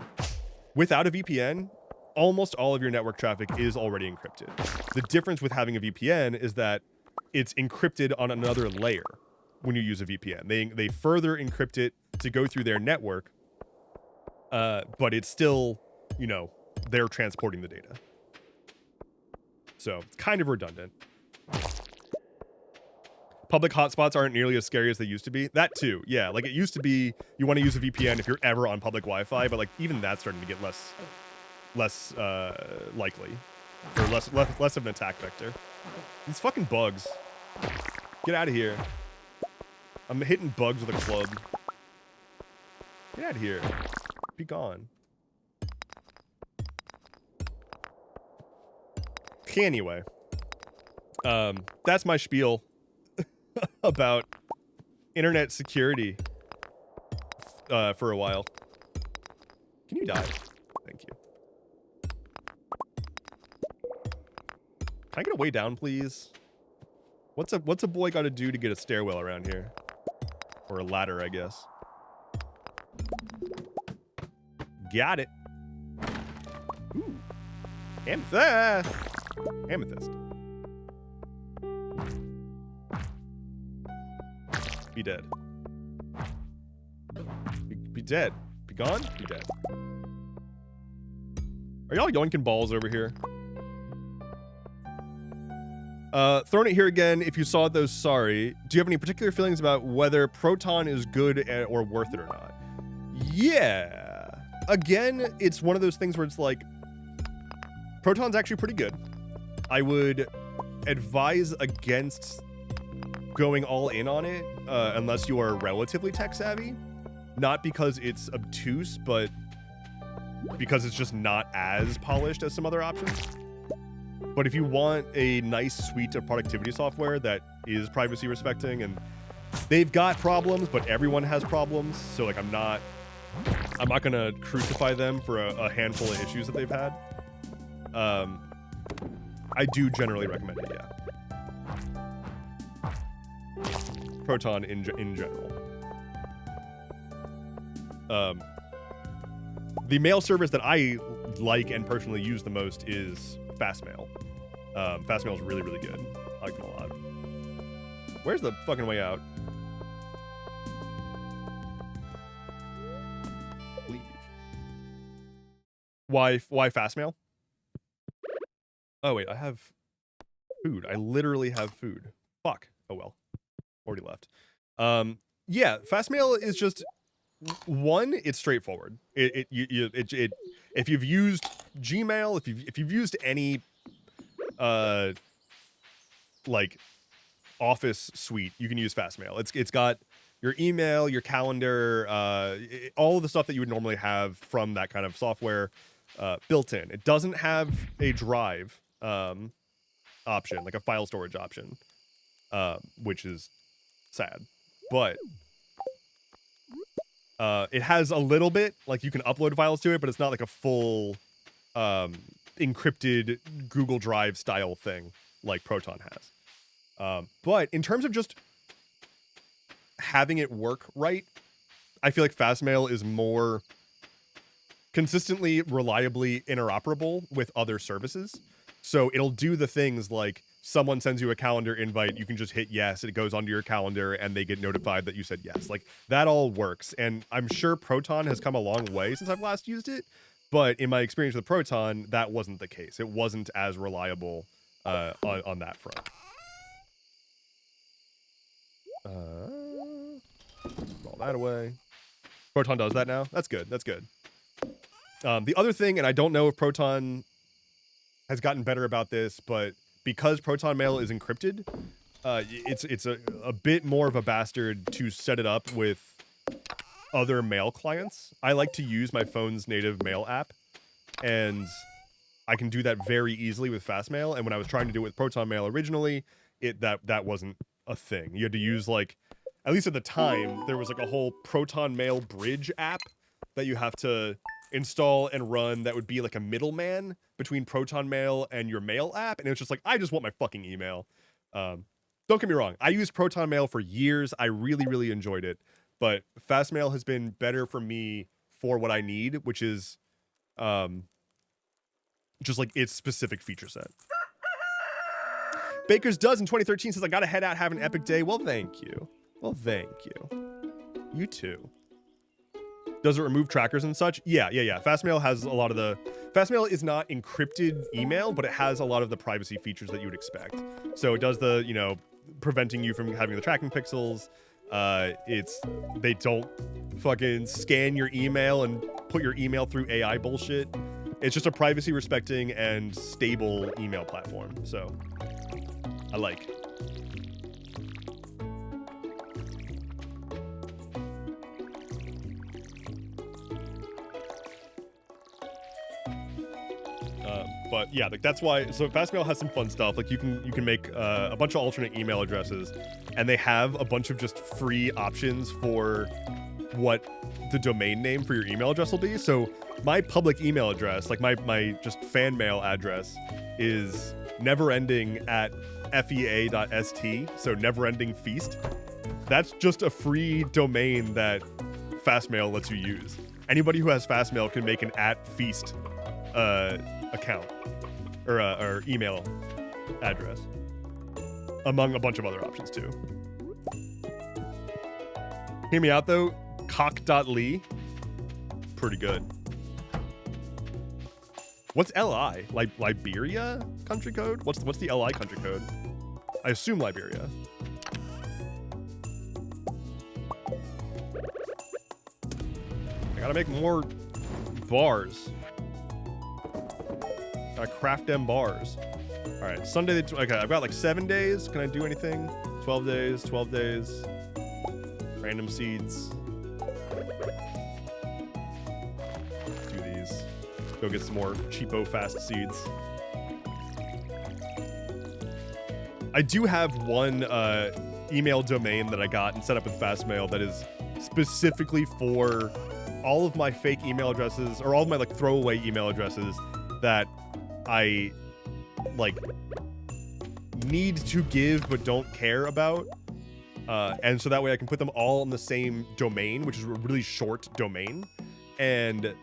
Without a VPN, almost all of your network traffic is already encrypted. The difference with having a VPN is that it's encrypted on another layer when you use a VPN. They further encrypt it to go through their network, but it's still, you know, they're transporting the data. So it's kind of redundant. Public hotspots aren't nearly as scary as they used to be. That too, yeah. Like it used to be, you want to use a VPN if you're ever on public Wi-Fi, but like even that's starting to get less likely, or less of an attack vector. These fucking bugs. Get out of here. I'm hitting bugs with a club. Get out of here. Be gone. Anyway, that's my spiel about internet security for a while. Can you die? Thank you. Can I get a way down, please? What's a boy got to do to get a stairwell around here? Or a ladder, I guess. Got it. Ooh. Amethyst. Amethyst. Be dead. Be dead. Be gone? Be dead. Are y'all yoinking balls over here? Throwing it here again. If you saw those, sorry. Do you have any particular feelings about whether Proton is good or worth it or not? Yeah. Again, it's one of those things where it's like, Proton's actually pretty good. I would advise against going all in on it unless you are relatively tech savvy. Not because it's obtuse, but because it's just not as polished as some other options. But if you want a nice suite of productivity software that is privacy respecting, and they've got problems, but everyone has problems, so like I'm not gonna crucify them for a handful of issues that they've had. I do generally recommend it, yeah. Proton in general. The mail service that I like and personally use the most is Fastmail. Fastmail is really, really good. I like them a lot. Where's the fucking way out? Leave. Why Fastmail? Oh wait, I have food. I literally have food. Fuck. Oh well. Already left. Yeah, Fastmail is just one, it's straightforward. If you've used Gmail, if you've used any like office suite, you can use Fastmail. It's got your email, your calendar, all of the stuff that you would normally have from that kind of software built in. It doesn't have a drive option, like a file storage option, which is sad. But it has a little bit, like you can upload files to it, but it's not like a full encrypted Google Drive style thing like Proton has. But in terms of just having it work right, I feel like Fastmail is more consistently, reliably interoperable with other services. So it'll do the things like someone sends you a calendar invite, you can just hit yes, it goes onto your calendar, and they get notified that you said yes. Like, that all works. And I'm sure Proton has come a long way since I've last used it, but in my experience with Proton, that wasn't the case. It wasn't as reliable on that front. Roll that away. Proton does that now. That's good. That's good. The other thing, and I don't know if Proton has gotten better about this, but because Proton Mail is encrypted, it's a bit more of a bastard to set it up with other mail clients. I like to use my phone's native mail app, and I can do that very easily with Fastmail. And when I was trying to do it with Proton Mail originally, that wasn't a thing. You had to use, like, at least at the time, there was like a whole Proton Mail bridge app that you have to install and run that would be like a middleman between Proton Mail and your mail app. And it was just like, I just want my fucking email. Don't get me wrong. I used Proton Mail for years. I really, really enjoyed it. But Fastmail has been better for me for what I need, which is just like its specific feature set. Baker's Does in 2013 says, I gotta head out, have an epic day. Well, thank you. Well, thank you. You too. Does it remove trackers and such? Yeah. Fastmail has a lot of the... Fastmail is not encrypted email, but it has a lot of the privacy features that you would expect. So it does the, preventing you from having the tracking pixels. They don't fucking scan your email and put your email through AI bullshit. It's just a privacy respecting and stable email platform. So I like. But yeah, like that's why. So Fastmail has some fun stuff. Like you can make a bunch of alternate email addresses, and they have a bunch of just free options for what the domain name for your email address will be. So my public email address, like my just fan mail address, is neverending@fea.st. So neverending feast. That's just a free domain that Fastmail lets you use. Anybody who has Fastmail can make an @feast account or email address, among a bunch of other options too. Hear me out though, cock.ly, pretty good. What's LI? Like Liberia country code? What's the LI country code? I assume Liberia. I gotta make more bars. Gotta craft them bars. All right, Sunday. Okay, I've got like 7 days. Can I do anything? 12 days. 12 days. Random seeds. Do these. Go get some more cheapo fast seeds. I do have one email domain that I got and set up with Fastmail that is specifically for all of my fake email addresses, or all of my like throwaway email addresses that I like need to give but don't care about, and so that way I can put them all in the same domain, which is a really short domain, and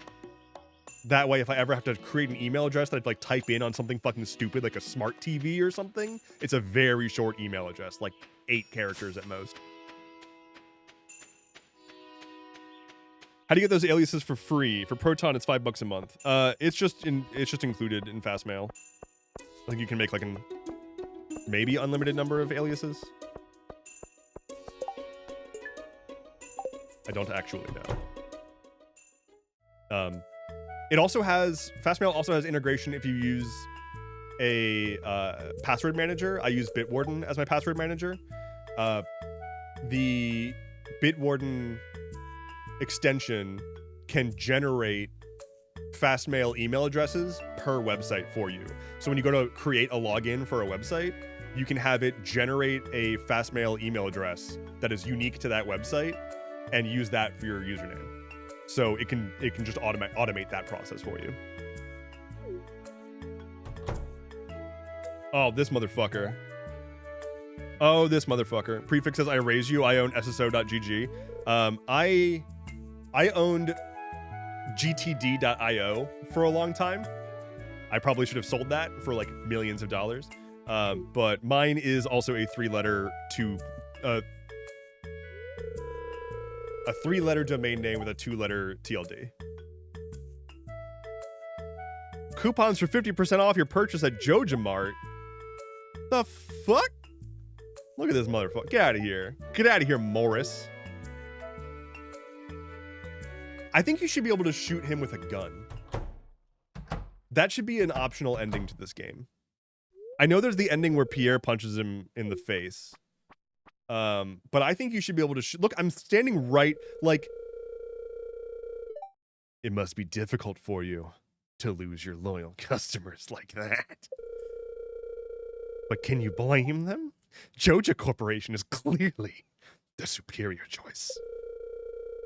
that way if I ever have to create an email address that I'd like type in on something fucking stupid like a smart TV or something, it's a very short email address, like 8 characters at most. How do you get those aliases for free? For Proton, it's $5 a month. It's just included in Fastmail. I think you can make like an maybe unlimited number of aliases. I don't actually know. It also has Fastmail also has integration if you use a password manager. I use Bitwarden as my password manager. The Bitwarden extension can generate fast mail email addresses per website for you. So when you go to create a login for a website, you can have it generate a fast mail email address that is unique to that website and use that for your username. So it can just automate that process for you. Oh, this motherfucker. Oh, this motherfucker. Prefix says, I raise you. I own SSO.gg. I owned GTD.io for a long time. I probably should have sold that for like millions of dollars. But mine is also a three-letter domain name with a two-letter TLD. Coupons for 50% off your purchase at JojaMart. The fuck? Look at this motherfucker. Get out of here. Get out of here, Morris. I think you should be able to shoot him with a gun. That should be an optional ending to this game. I know there's the ending where Pierre punches him in the face. But I think you should be able to shoot. Look, I'm standing right, like... It must be difficult for you to lose your loyal customers like that. But can you blame them? Joja Corporation is clearly the superior choice.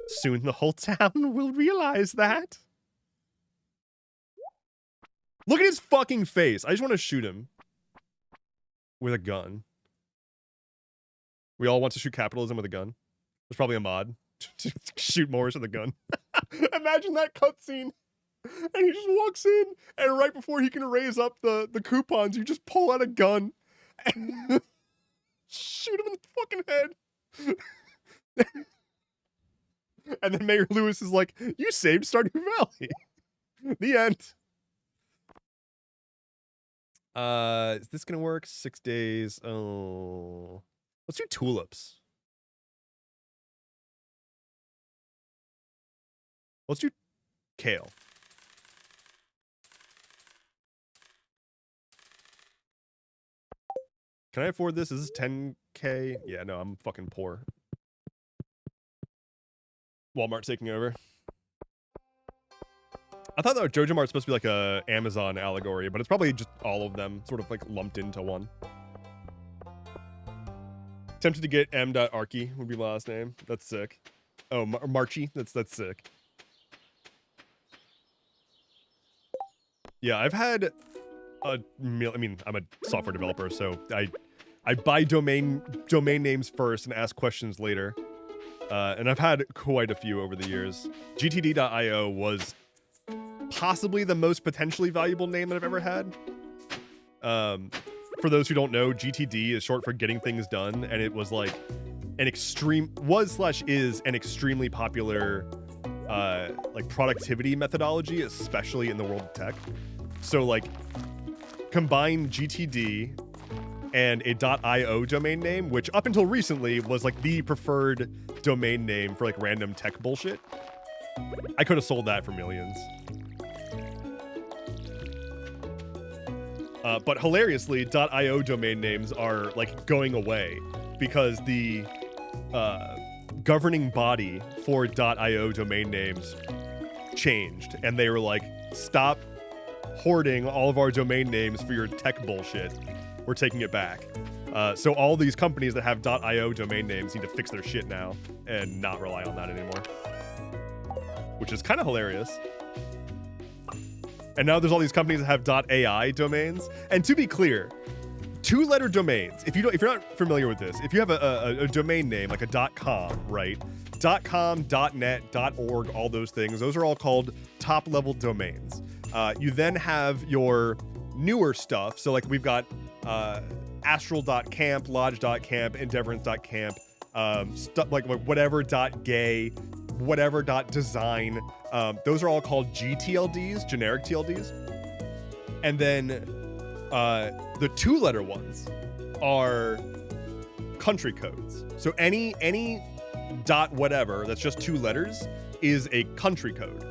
Soon the whole town will realize that. Look at his fucking face. I just want to shoot him with a gun. We all want to shoot capitalism with a gun. There's probably a mod to shoot Morris with a gun. Imagine that cutscene. And he just walks in, and right before he can raise up the coupons, you just pull out a gun and shoot him in the fucking head. And then Mayor Lewis is like, you saved Stardew Valley. The end. Is this gonna work? 6 days. Oh. Let's do tulips. Let's do kale. Can I afford this? Is this 10K? Yeah, no, I'm fucking poor. Walmart taking over. I thought that JojaMart's supposed to be like a Amazon allegory, but it's probably just all of them sort of like lumped into one. Tempted to get m.arky would be my last name. That's sick. Oh, Marchie. That's sick. Yeah, I've had a meal. I mean, I'm a software developer, so I buy domain names first and ask questions later. And I've had quite a few over the years. GTD.io was possibly the most potentially valuable name that I've ever had. For those who don't know, GTD is short for getting things done, and it was like an is an extremely popular like productivity methodology, especially in the world of tech. So like combine GTD and a .io domain name, which up until recently was like the preferred domain name for like random tech bullshit. I could have sold that for millions. But hilariously, .io domain names are like going away because the governing body for .io domain names changed, and they were like, stop hoarding all of our domain names for your tech bullshit. We're taking it back. So all these companies that have .io domain names need to fix their shit now and not rely on that anymore, which is kind of hilarious. And now there's all these companies that have .ai domains. And to be clear, two-letter domains, if you're not familiar with this, if you have a domain name like a .com, right? .com, .net, .org, all those things, those are all called top-level domains. You then have your newer stuff. So like we've got astral.camp, lodge.camp, endeavorance.camp, stuff like whatever.gay, whatever.design. Those are all called GTLDs, generic TLDs. And then the two-letter ones are country codes. So any dot whatever that's just two letters is a country code.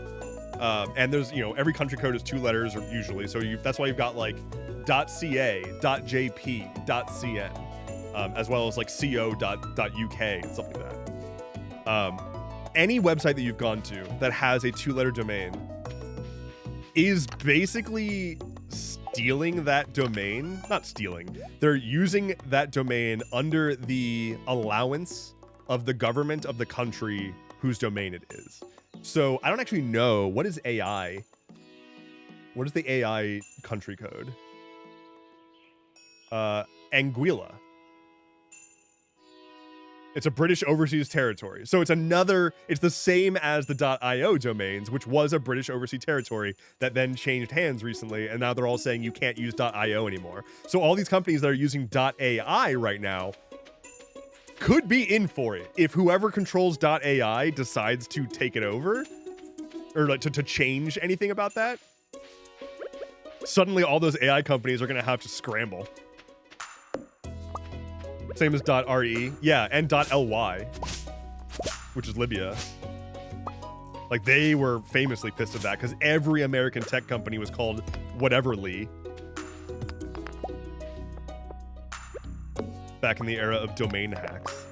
And there's, every country code is two letters or usually. So that's why you've got like .ca, .jp, .cn, as well as like co.uk and stuff like that. Any website that you've gone to that has a 2-letter domain is basically stealing that domain. Not stealing. They're using that domain under the allowance of the government of the country whose domain it is. So I don't actually know. What is AI? What is the AI country code? Anguilla. It's a British overseas territory. So it's the same as the .io domains, which was a British overseas territory that then changed hands recently, and now they're all saying you can't use .io anymore. So all these companies that are using .ai right now could be in for it if whoever controls .ai decides to take it over, or like to change anything about that. Suddenly all those AI companies are going to have to scramble. Same as .re. Yeah, and .ly, which is Libya. Like, they were famously pissed at that because every American tech company was called whateverly back in the era of domain hacks.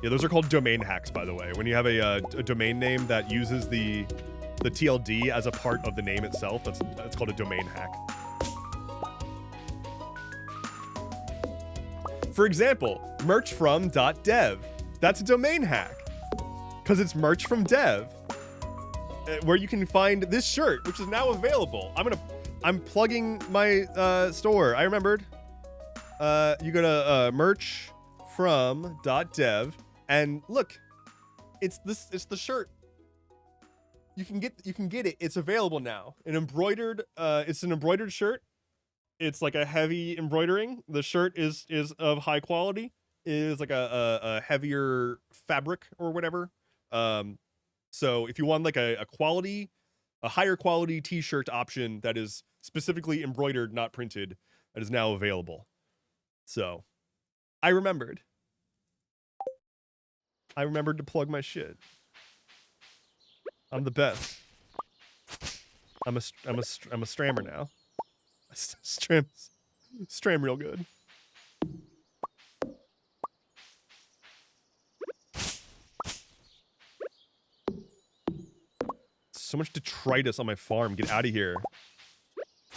Yeah, those are called domain hacks, by the way. When you have a domain name that uses the TLD as a part of the name itself, that's called a domain hack. For example, merchfrom.dev. That's a domain hack because it's merch from dev, where you can find this shirt, which is now available. I'm plugging my store. I remembered. You go to merchfrom.dev and look, it's the shirt. You can get it. It's available now. It's an embroidered shirt. It's like a heavy embroidering. The shirt is of high quality. It is like a heavier fabric or whatever. So if you want like a higher quality t-shirt option that is specifically embroidered, not printed, that is now available. So I remembered to plug my shit. I'm the best. I'm a strammer now. Stram real good. So much detritus on my farm. Get out of here.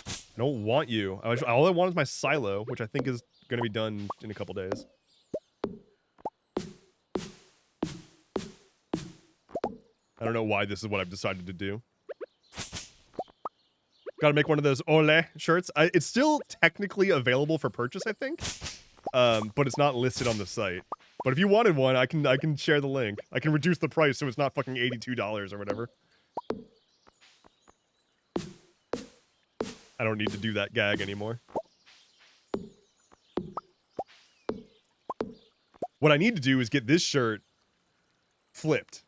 I don't want you. All I want is my silo, which I think is going to be done in a couple days. I don't know why this is what I've decided to do. Gotta make one of those Ole shirts. It's still technically available for purchase, I think. But it's not listed on the site. But if you wanted one, I can share the link. I can reduce the price so it's not fucking $82 or whatever. I don't need to do that gag anymore. What I need to do is get this shirt flipped.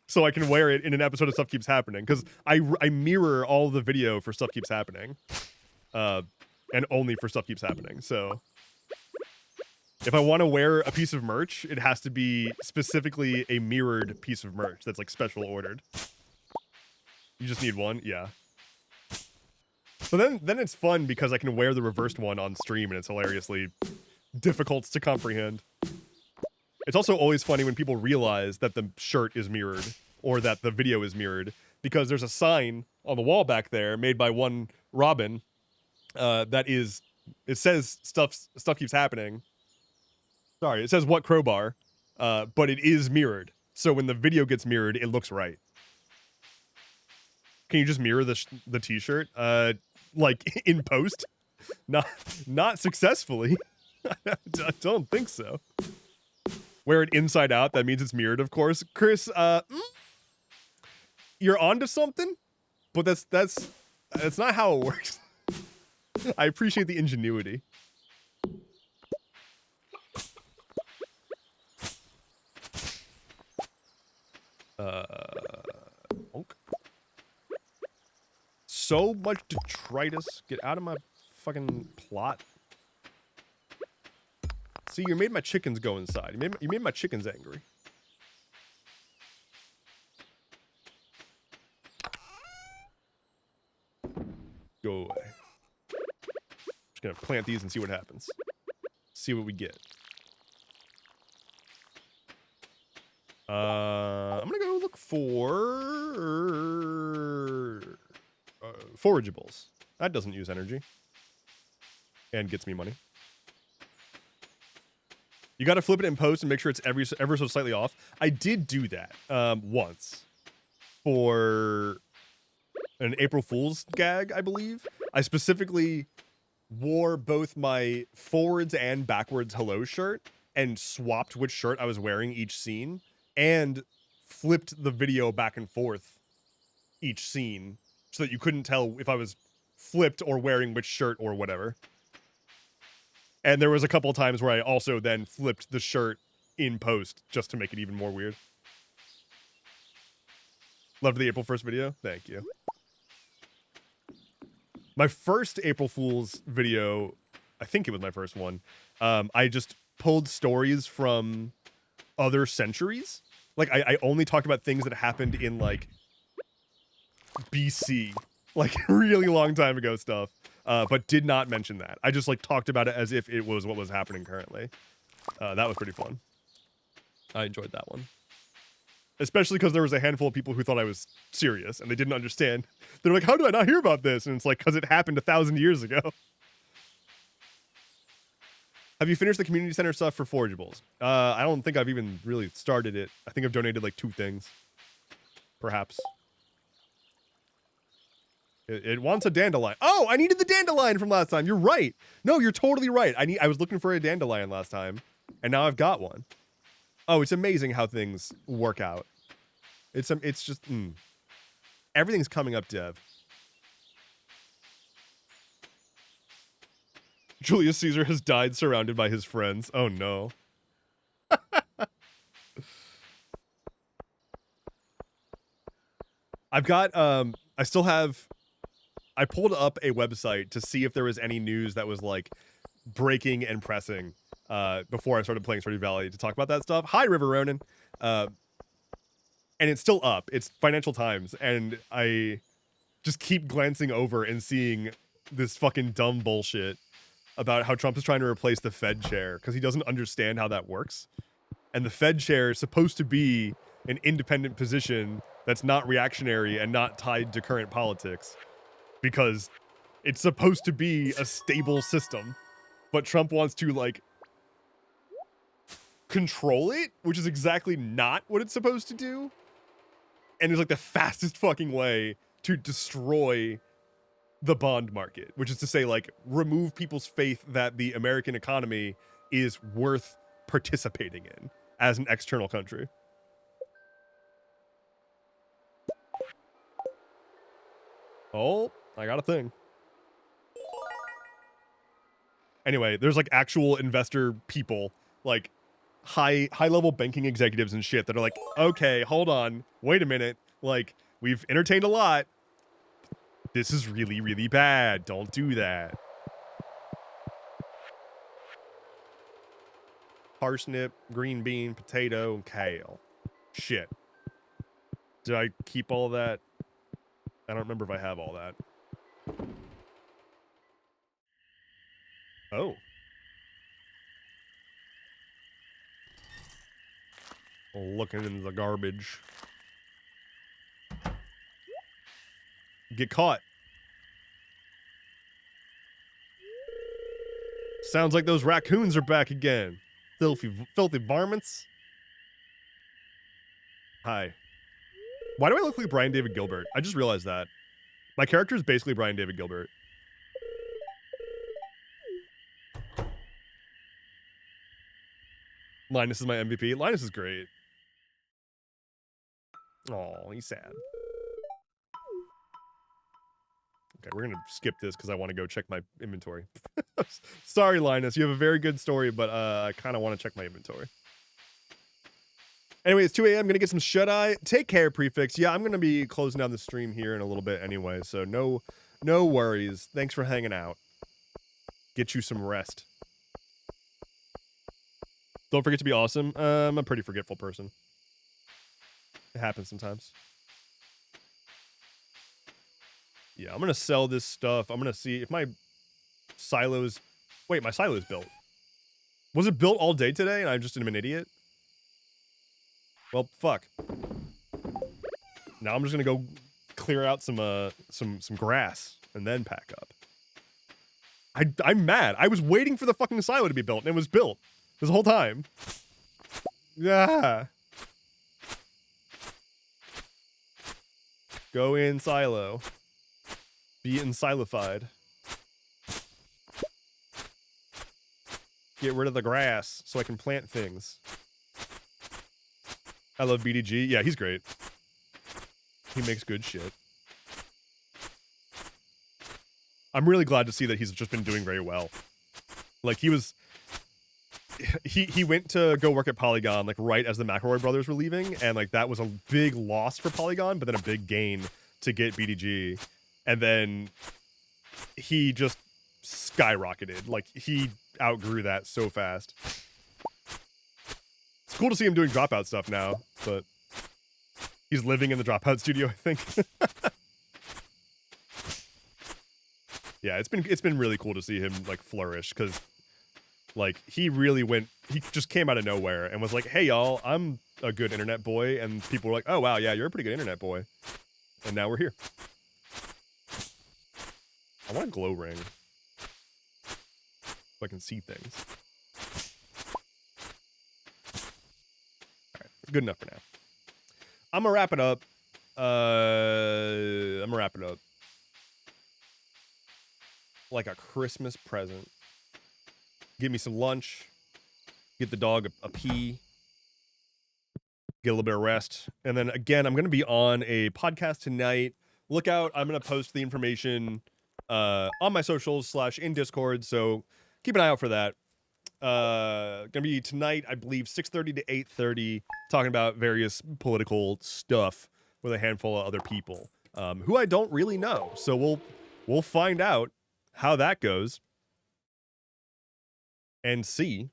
So I can wear it in an episode of Stuff Keeps Happening, because I mirror all the video for Stuff Keeps Happening, and only for Stuff Keeps Happening. So if I want to wear a piece of merch, it has to be specifically a mirrored piece of merch that's like special ordered. You just need one, yeah. So then it's fun because I can wear the reversed one on stream and it's hilariously difficult to comprehend. It's also always funny when people realize that the shirt is mirrored or that the video is mirrored, because there's a sign on the wall back there made by one Robin it says stuff keeps happening. Sorry, it says what crowbar, but it is mirrored. So when the video gets mirrored, it looks right. Can you just mirror the t-shirt like in post? Not successfully. I don't think so. Wear it inside out. That means it's mirrored, of course. Chris, you're onto something, but that's not how it works. I appreciate the ingenuity. So much detritus. Get out of my fucking plot. See, you made my chickens go inside. You made my chickens angry. Go away. Just gonna plant these and see what happens. See what we get. I'm gonna go look for forageables. That doesn't use energy and gets me money. You got to flip it in post and make sure it's ever so slightly off. I did do that once for an April Fool's gag, I believe. I specifically wore both my forwards and backwards hello shirt and swapped which shirt I was wearing each scene and flipped the video back and forth each scene so that you couldn't tell if I was flipped or wearing which shirt or whatever. And there was a couple times where I also then flipped the shirt in post just to make it even more weird. Loved the April 1st video. Thank you. My first April Fool's video, I think it was my first one, I just pulled stories from other centuries. Like, I only talked about things that happened in, like, BC. Like, really long time ago stuff. But did not mention that. I just, like, talked about it as if it was what was happening currently. That was pretty fun. I enjoyed that one. Especially because there was a handful of people who thought I was serious, and they didn't understand. They're like, how did I not hear about this? And it's like, because it happened 1,000 years ago. Have you finished the community center stuff for forageables? I don't think I've even really started it. I think I've donated, like, 2 things. Perhaps. It wants a dandelion. Oh, I needed the dandelion from last time. You're right. No, you're totally right. I was looking for a dandelion last time, and now I've got one. Oh, it's amazing how things work out. It's just everything's coming up, Dev. Julius Caesar has died surrounded by his friends. Oh no. I've got I pulled up a website to see if there was any news that was like breaking and pressing before I started playing Stardew Valley to talk about that stuff. Hi, River Ronin. And it's still up. It's Financial Times, and I just keep glancing over and seeing this fucking dumb bullshit about how Trump is trying to replace the Fed chair because he doesn't understand how that works. And the Fed chair is supposed to be an independent position that's not reactionary and not tied to current politics because it's supposed to be a stable system. But Trump wants to, like, control it, which is exactly not what it's supposed to do. And it's like the fastest fucking way to destroy the bond market, which is to say, like, remove people's faith that the American economy is worth participating in as an external country. Oh, I got a thing. Anyway, there's like actual investor people, like high level banking executives and shit that are like, okay, hold on, wait a minute, like, we've entertained a lot. This is really, really bad. Don't do that. Parsnip, green bean, potato, kale. Shit. Did I keep all that? I don't remember if I have all that. Oh. Looking in the garbage. Get caught. Sounds like those raccoons are back again. Filthy varmints. Hi. Why do I look like Brian David Gilbert? I just realized that. My character is basically Brian David Gilbert. Linus is my MVP. Linus is great. Oh, he's sad. Okay, we're gonna skip this because I want to go check my inventory. Sorry, Linus. You have a very good story, but I kind of want to check my inventory. Anyway, it's 2 a.m. I'm gonna get some shut-eye. Take care, Prefix. Yeah, I'm gonna be closing down the stream here in a little bit anyway, so no worries. Thanks for hanging out. Get you some rest. Don't forget to be awesome. I'm a pretty forgetful person. It happens sometimes. Yeah, I'm going to sell this stuff. I'm going to see if my silo's... Wait, my silo's built. Was it built all day today and I just am an idiot? Well, fuck. Now I'm just going to go clear out some grass and then pack up. I'm mad. I was waiting for the fucking silo to be built, and it was built this whole time. Yeah. Go in silo. Be ensilofied. Get rid of the grass so I can plant things. I love BDG. Yeah, he's great. He makes good shit. I'm really glad to see that he's just been doing very well. Like, he went to go work at Polygon, like, right as the McElroy brothers were leaving, and, like, that was a big loss for Polygon, but then a big gain to get BDG. And then he just skyrocketed. Like, he outgrew that so fast. It's cool to see him doing Dropout stuff now, but he's living in the Dropout studio, I think. Yeah, it's been really cool to see him, like, flourish, because, like, he just came out of nowhere and was like, hey, y'all, I'm a good internet boy, and people were like, oh, wow, yeah, you're a pretty good internet boy. And now we're here. I want a glow ring so I can see things. All right, good enough for now. I'm gonna wrap it up. Like a Christmas present. Give me some lunch. Get the dog a pee. Get a little bit of rest. And then again, I'm going to be on a podcast tonight. Look out. I'm going to post the information on my socials / in Discord. So keep an eye out for that. Going to be tonight, I believe, 6:30 to 8:30, talking about various political stuff with a handful of other people who I don't really know. So we'll find out how that goes and see,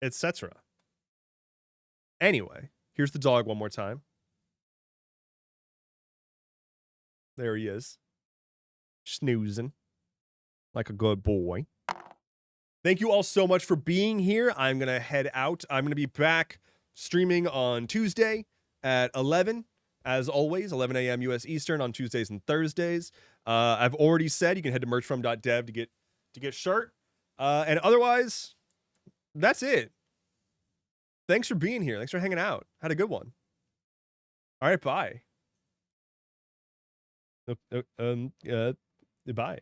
etc. Anyway, here's the dog one more time. There he is, snoozing like a good boy. Thank you all so much for being here. I'm gonna head out. I'm gonna be back streaming on Tuesday at 11, as always, 11 a.m. US Eastern on Tuesdays and Thursdays. I've already said you can head to merchfrom.dev to get shirt. And otherwise, that's it. Thanks for being here. Thanks for hanging out. Had a good one. All right, bye. Bye.